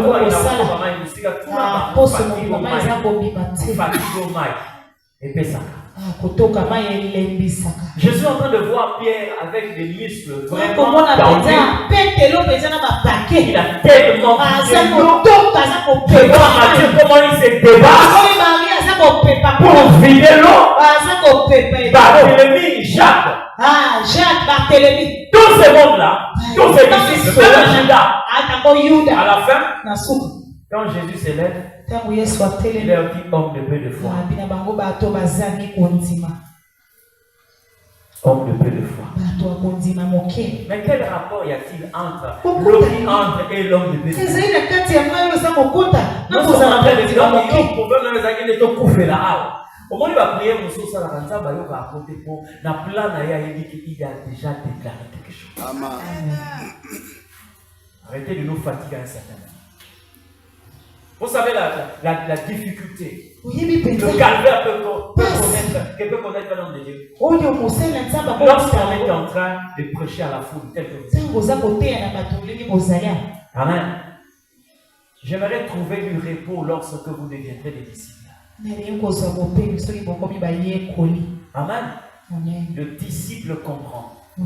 je suis en train de voir Pierre avec des muscles vraiment tendus. Il a tellement je vois Matthieu comment il se débat pour vider l'eau. Barthélemy, Jacques, tous ces mondes-là, tous ces disciples, même Judas, à la fin, quand Jésus s'élève, il leur dit homme de peu de foi. Homme de peu de foi. Mais quel rapport y a-t-il entre l'eau qui entre et l'homme de peu de foi? Nous sommes en train de dire comment il va prier mon source à la canzaba, il va apporter pour la plan il a déjà déclaré quelque chose. Amen. Arrêtez de nous fatiguer un certain moment. Vous savez la difficulté, le calvaire que peut connaître l'homme de Dieu. Lorsqu'on est en train de prêcher à la foule, tel que vous êtes. Amen. J'aimerais trouver du repos lorsque vous deviendrez des disciples. Amen. Le disciple comprend. Le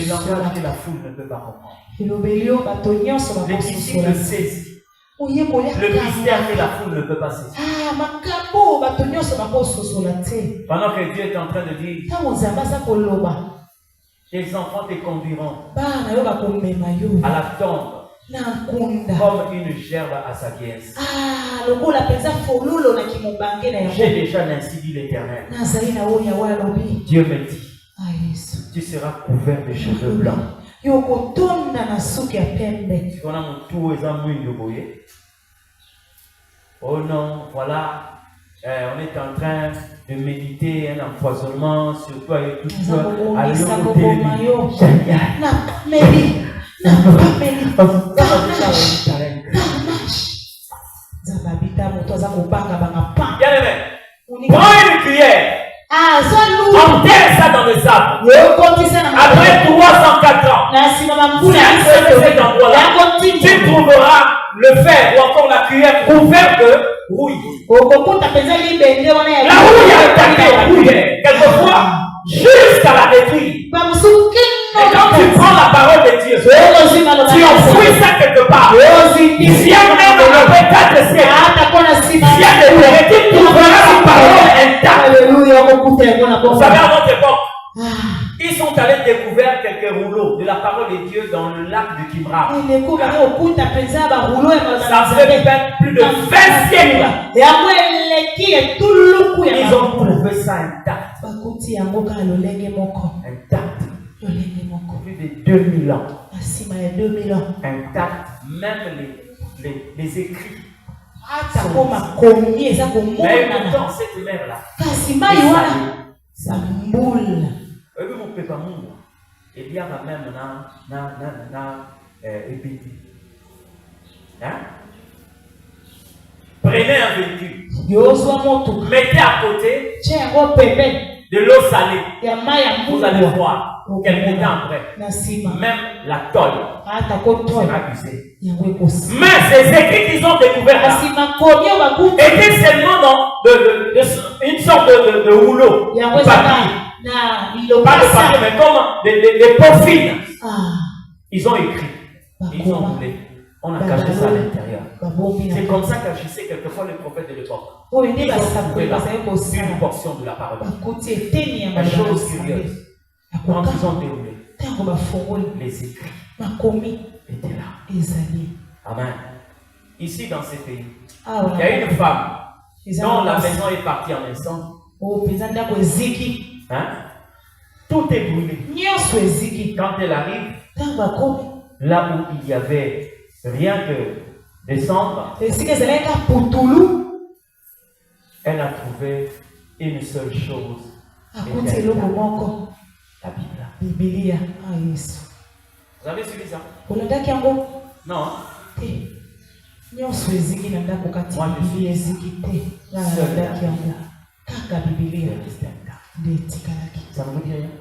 langage que la foule ne peut pas comprendre. Le disciple saisit. Le mystère que la foule ne peut pas saisir. Pendant que Dieu est en train de dire, tes enfants te conduiront à la tombe comme une gerbe à sa pièce. J'ai déjà ainsi dit l'Éternel. Dieu me dit, tu seras couvert de cheveux blancs. Oh non, voilà, on est en train de méditer un empoisonnement sur toi et tout ça. Bien aimé, prends une cuillère. Enterre ça dans le sable. Après 304 ans, vous cet endroit-là, tu trouveras le fer ou encore la cuillère couverte de rouille. La rouille a attaqué la cuillère. jusqu'à la détruire. Et quand tu prends la parole de Dieu, tu enfouis ça quelque part. S'il y a même après 4 siècles, s'il y a des vérités, tu trouveras la parole intacte. Vous savez, à notre époque, ils sont allés découvrir quelques rouleaux de la parole de Dieu dans le lac de Kimra. Ça fait plus de 20 siècles. Ils ont trouvé ça intact. Intact. Plus de 2000 ans. Intact. Même les écrits. Mais dans cette mer-là, ça boule. Il y a même prenez un véhicule, mettez à côté de l'eau salée, vous allez voir quelques temps après, même la tôle sera usée. Mais ces écrits qu'ils ont découverts étaient seulement dans une sorte de rouleau, pas de papier, mais comme des peaux fines. Ils ont écrit, ils ont roulé. On a caché ça à l'intérieur. C'est comme ça qu'agissait quelquefois le prophète de l'époque. Ils ont trouvé une portion de la parole. La chose curieuse, quand ils ont déroulé, les écrits étaient là. Amen. Ici dans ces pays, il y a une femme dont la maison est partie en incendie. Tout est brûlé. Quand elle arrive, là où il y avait rien que des cendres, elle a trouvé une seule chose. La Bible. Vous avez suivi ça? Non. Moi, je suis ça ne vous dit rien?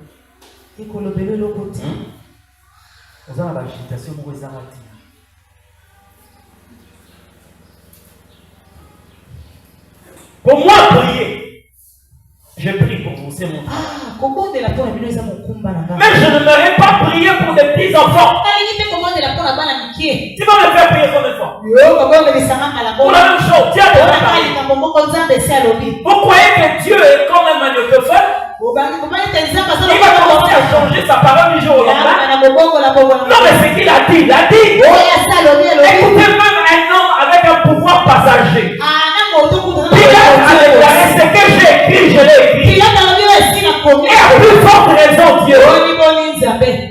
Vous avez l'agitation, vous avez pour moi, prier. Je prie pour vous, c'est mon travail. Mais je ne m'aurais pas prié pour des petits enfants. Tu vas me faire prier combien de fois? Pour la même chose, Dieu vous croyez que Dieu est comme un magnétophone? Il va commencer à changer sa parole du jour au lendemain. Non, mais c'est qu'il a dit, il a dit. Écoutez, même un homme avec un pouvoir passager. Pilate a déclaré ce que j'ai écrit, je l'ai écrit. Et à plus forte raison, Dieu.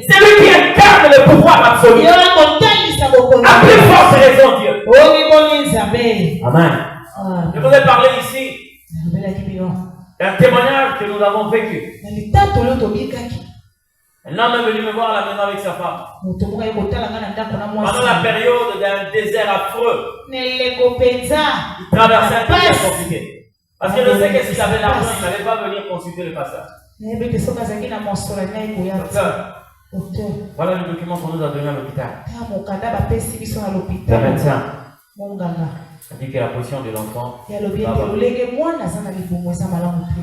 C'est lui qui incarne le pouvoir absolu. À plus forte raison, Dieu. Amen. Je vous ai parlé ici d'un témoignage que nous avons vécu. Un homme est venu me voir à la maison avec sa femme. Pendant la période d'un désert affreux, il traversait un désert compliqué. Parce que je sais que s'il avait l'argent, il n'allait pas venir consulter le pasteur. Docteur, voilà le document qu'on nous a donné à l'hôpital. Le médecin a dit que la position de l'enfant, il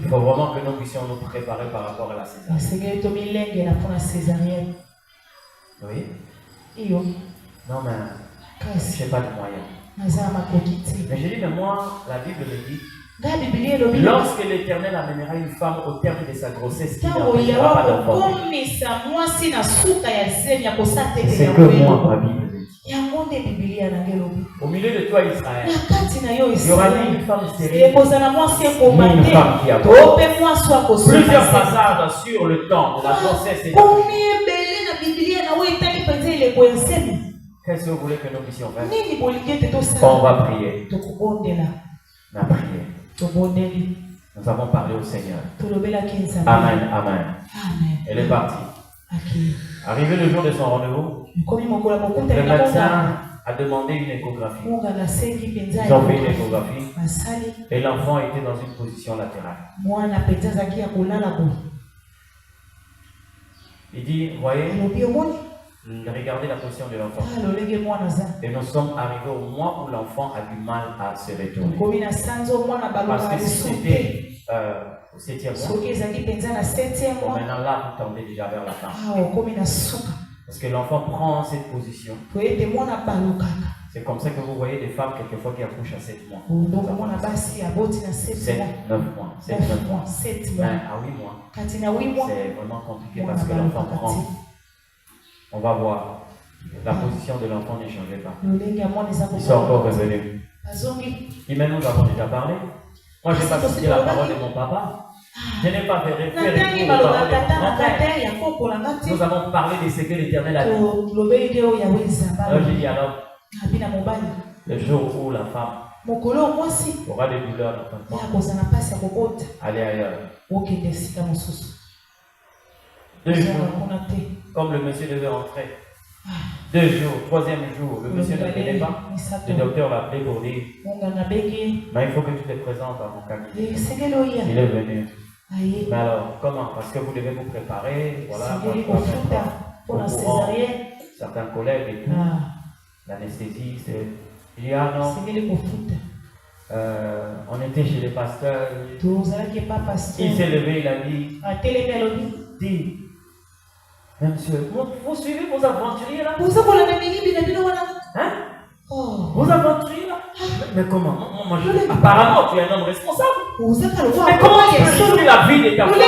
faut vraiment que nous puissions nous préparer par rapport à la césarienne. Oui. Non, mais je n'ai pas de moyens. Mais j'ai dit, mais moi, la Bible me dit, lorsque l'Éternel amènera une femme au terme de sa grossesse, il n'aura pas d'enfant. C'est que moi, ma Bible. Au milieu de toi, Israël, il y aura ni une femme stérile, ni une femme qui a plusieurs passages sur le temps de la grossesse et qu'est-ce que vous voulez que nous puissions faire? On va prier. On a prié. Nous avons parlé au Seigneur. Amen, amen. Elle est partie. Arrivé le jour de son rendez-vous, le médecin a demandé une échographie. Ils ont fait une échographie et l'enfant était dans une position latérale. Il dit, voyez, regardez la position de l'enfant. Et nous sommes arrivés au mois où l'enfant a du mal à se retourner. Parce que si c'était au 7e mois. Bon, maintenant là, vous tendez déjà vers la fin. Parce que l'enfant prend cette position. C'est comme ça que vous voyez des femmes quelquefois qui accouchent à 7 mois. 7, 9 mois. 7 mois. 7 mois. À 8 mois. C'est vraiment compliqué parce que l'enfant prend. On va voir. La position de l'enfant ne changeait pas. Ils sont encore revenus. Et maintenant, nous avons déjà parlé. Moi, je n'ai pas cité la parole de mon papa. Je n'ai pas fait référence à la parole de mon père. Nous avons parlé de ce que l'Éternel a dit. Alors, j'ai dit alors, le jour où la femme aura des douleurs d'enfantement, allez ailleurs. 2 jours, comme le monsieur devait rentrer. 2 jours, 3e jour, le monsieur ne venait pas. Le docteur l'a appelé pour dire mais il faut que tu te présentes à mon cabinet. Il est venu. Mais alors, comment? Parce que vous devez vous préparer. Voilà, pour la césarienne. Certains collègues et tout. L'anesthésie, c'est. Il y a non. On était chez les pasteurs. Il s'est levé, il a dit. Dis. Monsieur, vous suivez vos aventuriers là? Hein? Vos aventuriers là? Mais comment? Apparemment, tu es un homme responsable. Mais comment tu peux sauver la vie de ta femme?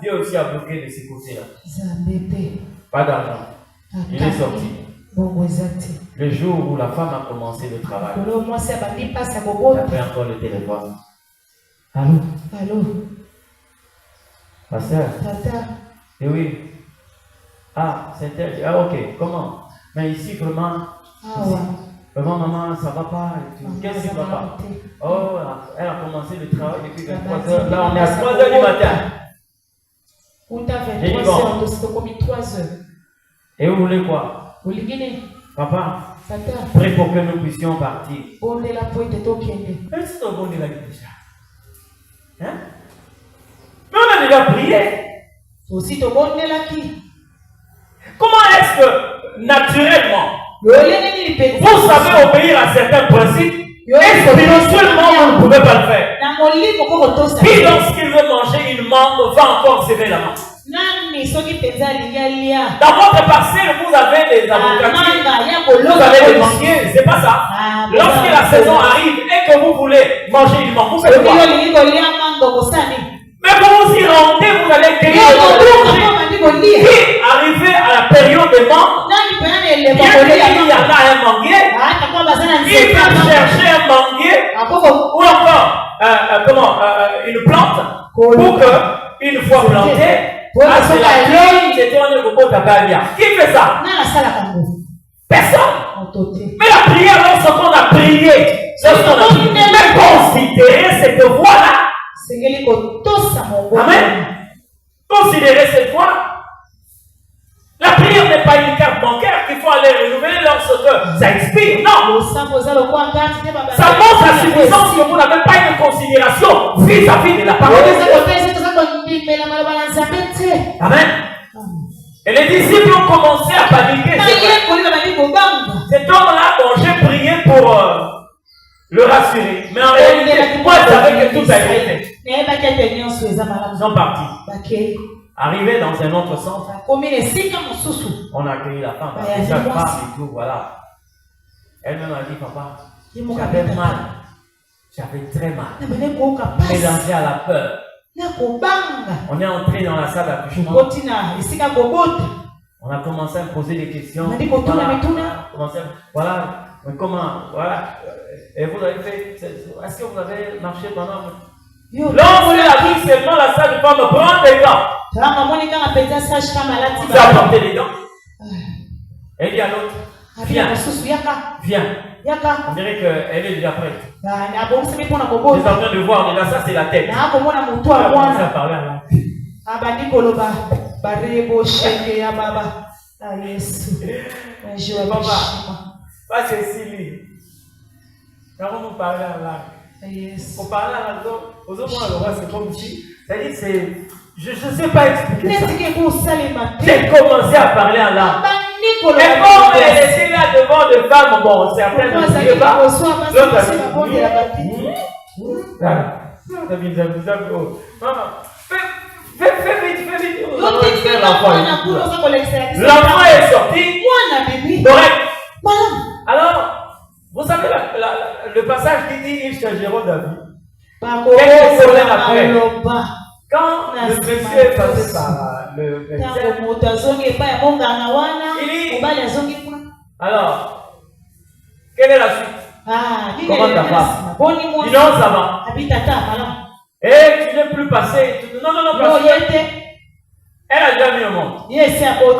Dieu aussi a bloqué de ces côtés-là. Pas d'argent. Il est sorti. Le jour où la femme a commencé le travail, il a fait encore le téléphone. Allô? Pasteur. Et oui. Ah, c'est elle. Ah, ok. Comment? Mais ici, vraiment. Vraiment, maman, ça va pas. Qu'est-ce qui va pas? Oh, elle a commencé le travail depuis 23 heures. Là, on est à 3 heures du matin. J'ai dit bon. Et vous voulez quoi? Papa, prie pour que nous puissions partir. Mais c'est un bon de la déjà. Hein? Mais on a déjà prié. Comment est-ce que, naturellement, vous savez obéir à certains principes et spirituellement, vous ne pouvez pas le faire? Puis lorsqu'il veut manger une mangue, va encore serrer la main. Dans votre parcelle, vous avez des avocatiers, vous avez des manguiers, c'est pas ça. Lorsque la saison arrive et que vous voulez manger une mangue, vous faites quoi? Mais quand vous y rentrez, vous allez cueillir le mangue. Puis, arrivé à la période de mangue, il y en a un manguier, il va chercher un manguier, ou encore une plante, pour que, une fois plantée, c'est la clé, c'était un groupe d'Abalia. Qui fait ça? Personne. Mais la prière, lorsqu'on a prié, lorsqu'on a même considéré cette voie-là. Amen. Considérez cette voie. La prière n'est pas une carte bancaire qu'il faut aller renouveler lorsque ça expire. Non. Ça montre la suffisance que vous n'avez pas une considération vis-à-vis de la parole de Dieu. Amen. Et les disciples ont commencé à paniquer. Cet homme-là, bon, j'ai prié pour le rassurer. Mais en réalité, moi, je savais que tout a été fait. Ils sont partis. Arrivé dans un autre centre, on a accueilli la femme. Chaque femme et tout, voilà. Elle-même a dit, papa, j'avais mal. J'avais très mal. Mélangé à la peur. On est entré dans la salle d'accouchement. On a commencé à me poser des questions. Voilà, mais comment, voilà. Et vous avez fait, est-ce que vous avez marché pendant... Lorsque a vu seulement la salle de femme prendre des gants. Vous avez apporté des gants. Elle dit à l'autre, viens. Viens. On dirait qu'elle est déjà prête. Je suis en train de voir, déjà ça c'est la tête. On va commencer à parler à l'autre. Papa, pas Cécilie. Quand on nous parle à l'autre, pour parler à l'autre, aux autres, c'est comme si, c'est-à-dire, je ne sais pas expliquer ça. J'ai commencé à parler à l'autre. Et comme elle était là a devant des femmes, bon, certaines ne disent pas. L'autre a dit, l'enfant est sorti. Correct. Alors, vous savez le passage qui dit ils changeront d'avis. Quelques semaines après, quand le monsieur est passé par le médecin, il dit, alors, quelle est la suite? Comment ta femme? Il dit non, ça va. Et tu n'es plus passé. Non, parce que elle a déjà mis au monde.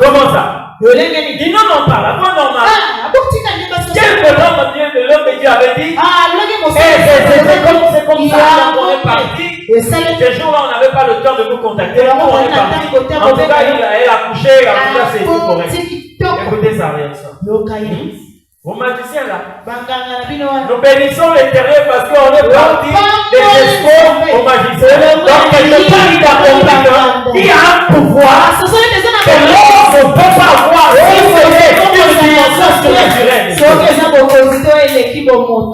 Comment ça? Il dit non, pas la voix normale. Quel bonhomme de l'homme de Dieu avait dit? C'est comme ça qu'on est parti. Ces jours-là, on n'avait pas le temps de vous contacter. On est parti. En tout cas, elle a couché. En tout cas, c'est tout correct. Écoutez sa réaction. Vos magiciens là, nous bénissons l'Éternel parce qu'on est parti des escrocs aux magiciens. Donc, quelque part, il a compris qu'il y a un pouvoir que l'homme ne peut pas avoir si ce n'est une dimension surnaturelle.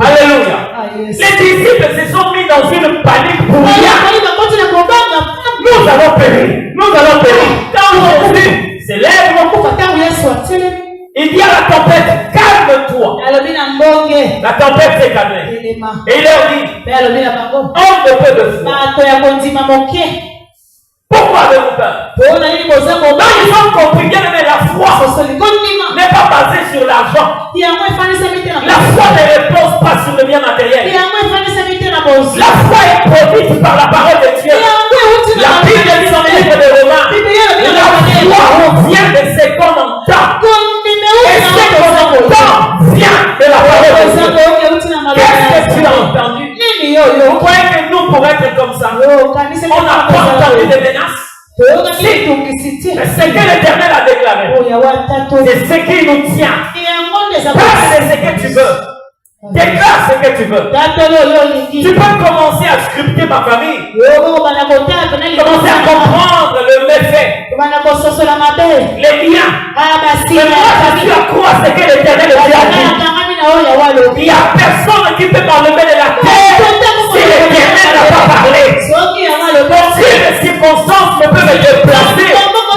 Alléluia. Les disciples se sont mis dans une panique pour rien. Nous allons périr. Quand Jésus s'élève, il dit à la tempête, calme-toi. La tempête s'est calmée. Et il leur dit, homme de peu de foi. Pourquoi avez-vous peur? Ils ont compris bien, mais la foi n'est pas basée sur l'argent. La foi ne repose pas sur le bien matériel. La foi est produite par la parole de Dieu. La Bible dit dans le livre de Romains, la foi vient de ce qu'on entend. Et ce qu'on entend vient de la parole de Dieu. Qu'est-ce que tu as entendu? Vous croyez que nous, pour être comme ça, on n'a pas entendu des menaces? C'est ce que l'Éternel a déclaré. C'est ce qui nous tient. Parle de ce que tu veux. Déclare ce que tu veux. Tu peux commencer à sculpter ma famille. Commencer à comprendre le méfait. Les liens. Mais moi, je suis à croire ce que l'Éternel a dit. Il n'y a personne qui peut m'enlever de la terre si l'Éternel n'a pas parlé. Si les circonstances ne peuvent me déplacer,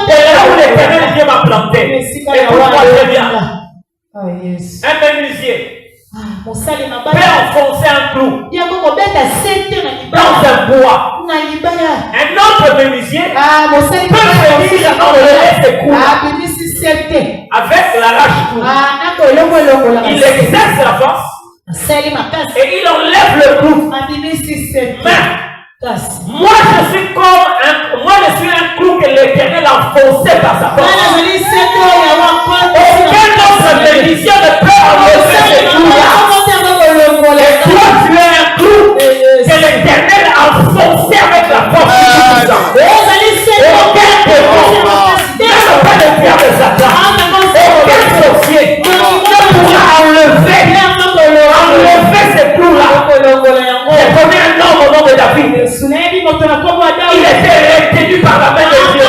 c'est là où l'Éternel Dieu m'a planté. Écoute-moi très bien. Un menuisier peut enfoncer un clou dans un bois. Un autre menuisier peut venir dans le laisser couler avec la lâche. Il exerce la force et il enlève le clou. Mais moi je suis un clou que l'Éternel a enfoncé par sa force. Aucun autre menuisier ne peut enlever ce clou-là. Et toi tu es un clou que l'Éternel a enfoncé avec la force du puissant. Aucun démon, même pas le pierre de Satan, aucun sorcier ne pourra enlever ce clou-là. Je connais un homme au nom de David. Il était retenu par la main de Dieu.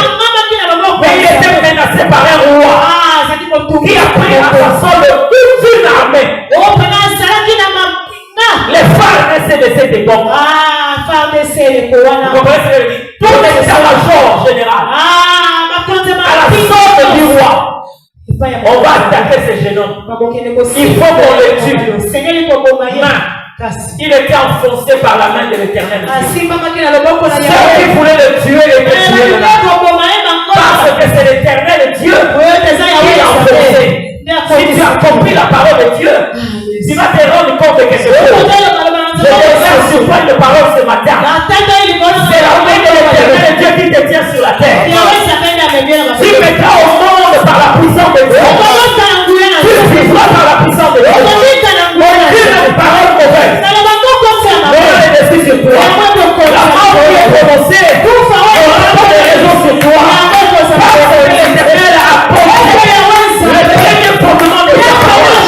Mais il était menacé par un roi qui a pris à sa solde toute une armée. Les phares de cette époque. Vous comprenez ce que je dis? Tout l'état-major général. À la solde du roi. On va attaquer ce jeune homme. Il faut qu'on le tue. Il était enfoncé par la main de l'Éternel. Ceux qui voulaient le tuer étaient tués parce que c'est l'Éternel Dieu qui l'a enfoncé. Si tu as compris la parole de Dieu, tu vas te rendre compte de quelque chose. Je déclare sur toi une parole ce matin. C'est la main de l'Éternel Dieu qui te tient sur la terre. Tu mettras au monde par la puissance de Dieu. Tu vivras par la puissance de Dieu. Aucune parole mauvaise. Voilà les défis sur toi. La mort qui est prononcée n'aura pas de raison sur toi. Parce que l'Éternel a posé le premier fondement de ta parole.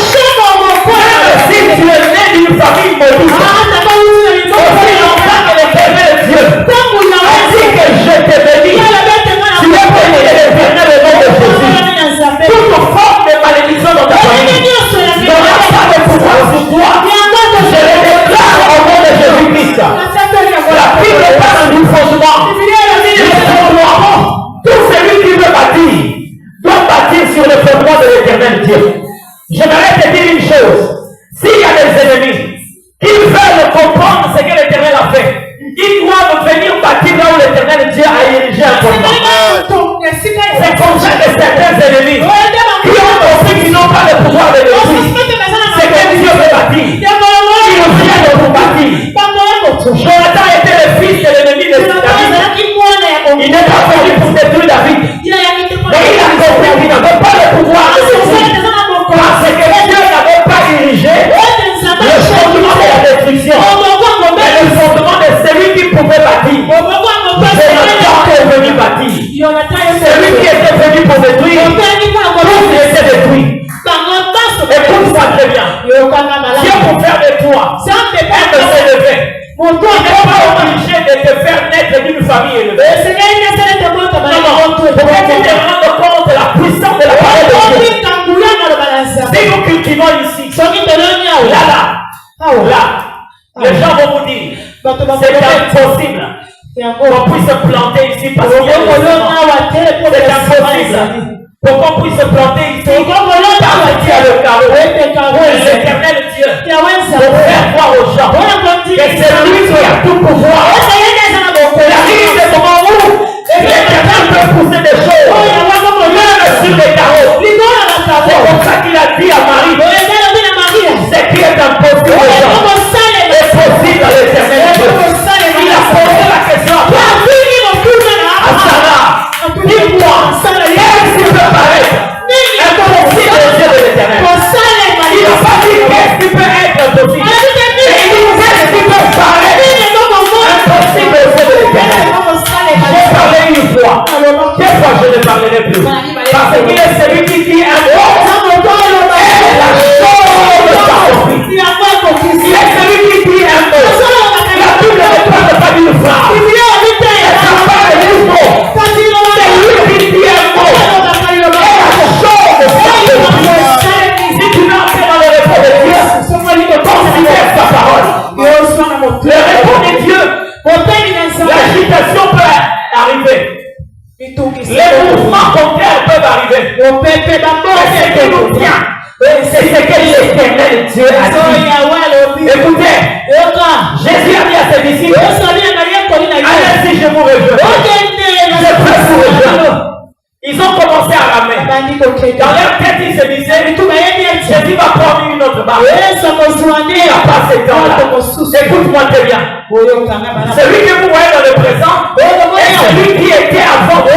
Tu n'es pas obligé de te faire naître d'une famille élevée. Non, pour que tu te rendes compte de la puissance de la parole de Dieu. Si nous cultivons ici, là, les gens vont vous dire, c'est impossible qu'on puisse se planter ici parce qu'il y a des c'est impossible. Pour qu'on puisse se planter ici, parce qu'il y a le carreau. L'éternel Dieu, pour faire voir aux gens que c'est lui qui a tout pouvoir. Il arrive des moments où l'éternel peut pousser des choses, même sur les carreaux. C'est comme ça qu'il a dit à Marie, ce qui est impossible aux gens est possible à l'éternel Dieu. Il a posé la question à Sarah. Dis-moi, qu'est-ce qui peut paraître impossible aux yeux de l'éternel? Il n'a pas dit qu'est-ce qui peut être impossible. Mais il dit qu'est-ce qui peut paraître impossible aux yeux de l'éternel. J'ai parlé une fois. Quelle fois je ne parlerai plus? Parce qu'il est celui qui dit un mot. Et la chose s'accomplit. Il est celui qui dit un mot. La Bible ne parle pas d'une phrase. Ça parle d'un mot. C'est lui qui dit un mot. Et la chose s'accomplit. Si tu n'as pas dans le repos de Dieu, considère sa parole. Le repos de Dieu, l'agitation peut arriver. Les mouvements contraires peuvent arriver. Mais ce qui nous tient, c'est ce que l'éternel Dieu a dit. Écoutez, Jésus a dit à ses disciples, allez si je vous rejoins. Je peux vous rejoindre. Ils ont commencé à ramer. Dans leur tête, ils se disaient, Jésus va prendre une autre barre. Il n'a pas ce temps-là. Écoute-moi très bien. Celui que vous voyez dans le présent est celui qui était avant vous.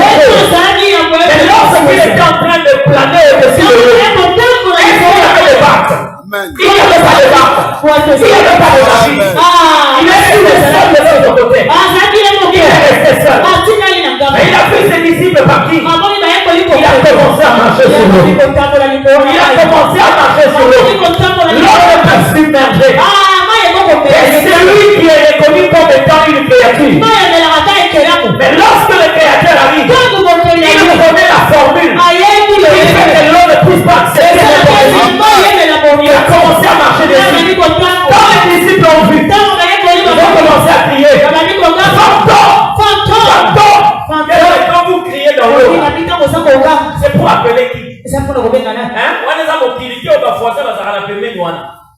Mais lorsqu'il était en train de planer au-dessus de vous, est-ce qu'il y avait des barques? Il n'y avait pas de barques. Il n'y avait pas de navire. Il est resté seul de l'autre côté. Il est resté seul. Mais il a pris ses disciples partis. Il a commencé à marcher sur l'eau. Il a commencé à marcher sur l'eau. L'eau ne peut submerger. Et c'est lui qui est reconnu comme étant une créature. Mais lorsque le créateur arrive, il nous connaît la formule. Il fait que l'eau ne puisse pas accéder à il a commencé à marcher dessus. Quand les disciples ont vu, ils ont commencé à crier. Quand vous criez dans l'eau, c'est pour appeler qui?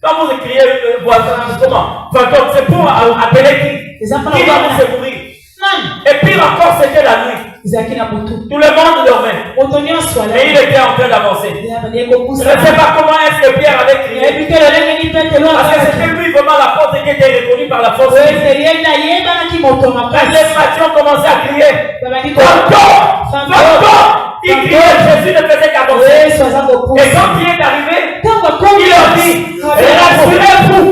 Quand vous criez voisin, comment? C'est pour appeler qui? Qui va vous secourir? Et puis encore, c'était la nuit. Tout le monde dormait. Et il était en train d'avancer. Je ne sais pas comment est-ce que Pierre avait crié. Parce que c'était lui vraiment la force qui était reconnue par la force. Les frères ont commencé à crier. Il criait, Jésus ne faisait qu'avancer. Et quand il est arrivé, il leur dit, rassurez-vous,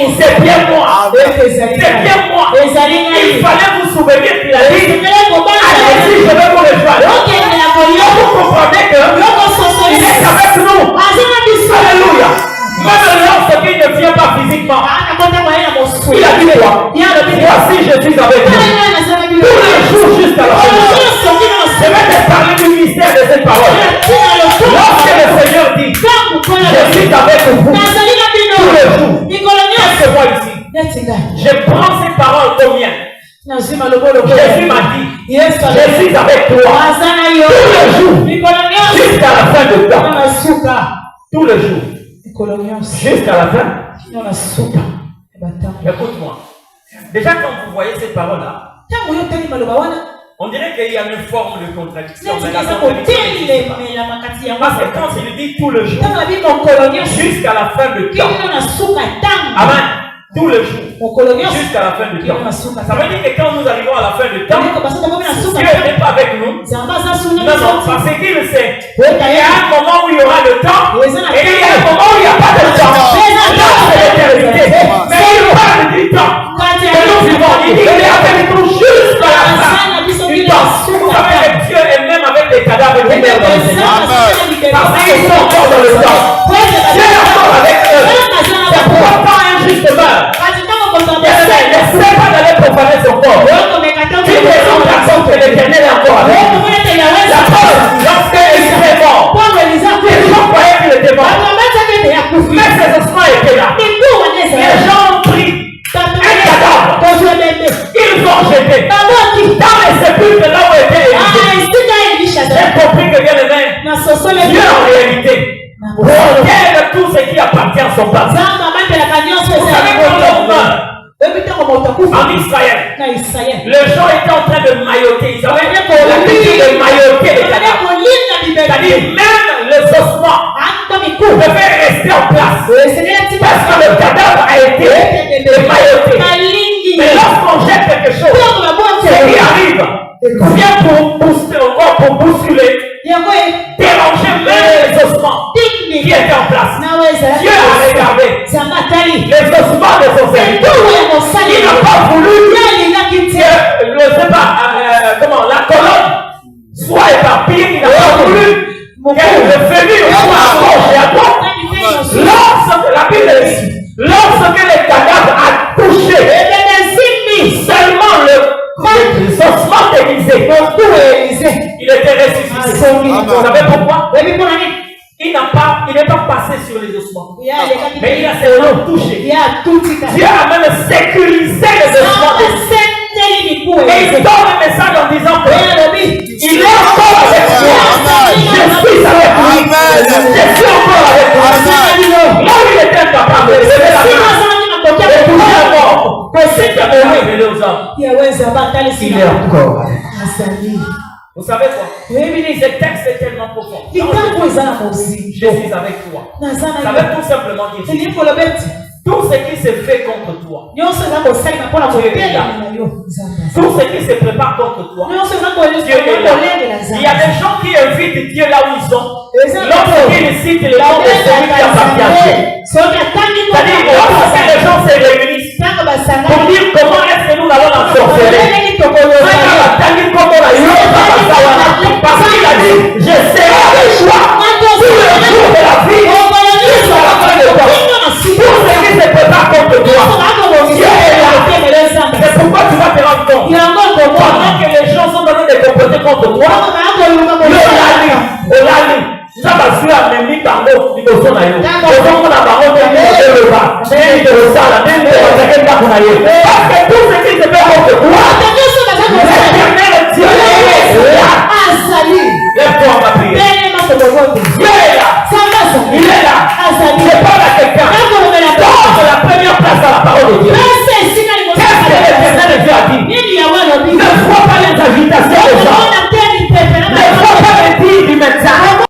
c'est bien moi. C'est bien moi. Il fallait vous souvenir qu'il a dit, allez-y, je vais vous rejoindre. Vous comprenez que il est avec nous. Alléluia. Même lorsqu'il ne vient pas physiquement, il a dit quoi? Voici, je suis avec vous. Tous les jours jusqu'à la fin. Je vais te parler du mystère de cette parole. Lorsque le Seigneur dit, je suis avec vous tous les jours. Qu'est-ce que moi ici? Je prends ces paroles comme miennes. Jésus m'a dit, je suis avec toi tous les jours jusqu'à la fin de temps. Tous les jours jusqu'à la fin. Écoute-moi. Déjà quand vous voyez ces paroles-là, on dirait qu'il y a une forme de contradiction. Parce que quand il dit tout le jour jusqu'à la fin de temps. Amen. Tous les jours jusqu'à la fin du temps. Ça veut dire que quand nous arrivons à la fin du temps, Dieu n'est pas avec nous. Non, parce qu'il sait. Il y a un moment où il y aura le temps et il y a un moment où il n'y a pas de temps. Là, c'est l'éternité. Mais il parle du temps que nous vivons. Il dit qu'il est avec nous jusqu'à la fin du temps. Vous savez que Dieu est même avec les cadavres qui meurent dans le Seigneur. Parce qu'ils sont encore dans le temps. Dieu est encore avec eux. C'est pourquoi pas un juste meurt. corps. Tu te rends compte que l'Éternel est encore avec nous. La preuve, lorsqu'il était mort, les gens croyaient qu'il était mort. Mais ses ossements étaient là. Les gens ont pris un cadavre. Ils l'ont jeté dans les sépulcres là où était Élisée. J'ai compris que bien aimé, Dieu en réalité protège tout ce qui appartient à son peuple. Vous savez quand on meurt en Israël, les gens étaient en train de mailloter. Ils avaient l'habitude de mailloter les cadavres. C'est-à-dire même les ossements devaient rester en place. Parce que le cadavre a été mailloté. Mais lorsqu'on jette quelque chose, ce qui arrive vient pour bousculer, déranger même les ossements qui étaient en place. Dieu a regardé les ossements de son serviteur. Il n'a pas voulu que la colonne soit éparpillée. Il n'a pas voulu que le féminin soit à gauche et à droite. Lorsque la Bible dit, lorsque le cadavre a touché seulement les ossements d'Élisée, il était ressuscité. Vous savez pourquoi? Il n'est pas passé sur les ossements. Mais il a seulement touché. Dieu a même sécurisé les ossements. Et il donne un message en disant que il est encore avec moi. Je suis avec lui. Je suis encore avec lui. Là où il était incapable de lever la main, de toucher à mort, que c'est de révéler aux hommes. Il est encore. Vous savez quoi? Ce texte est tellement profond. Je suis avec toi. Ça veut tout simplement dire tout ce qui se fait contre toi, tout ce qui se prépare contre toi, Dieu est là. Il y a des gens qui invitent Dieu là où ils sont. Lorsqu'ils citent le nom de celui qui appartient à Dieu. C'est-à-dire lorsque les gens se réunissent pour dire comment est-ce que nous allons en sorcerer. Parce qu'il a dit, je serai avec toi tous les jours de la vie jusqu'à la fin de toi. Tout ce qui se prépare contre toi, Dieu est là. C'est pourquoi tu vas te rendre compte. Pendant que les gens sont en train de se comporter contre toi, ça va suivre à même temps de l'émotion. Parce que tout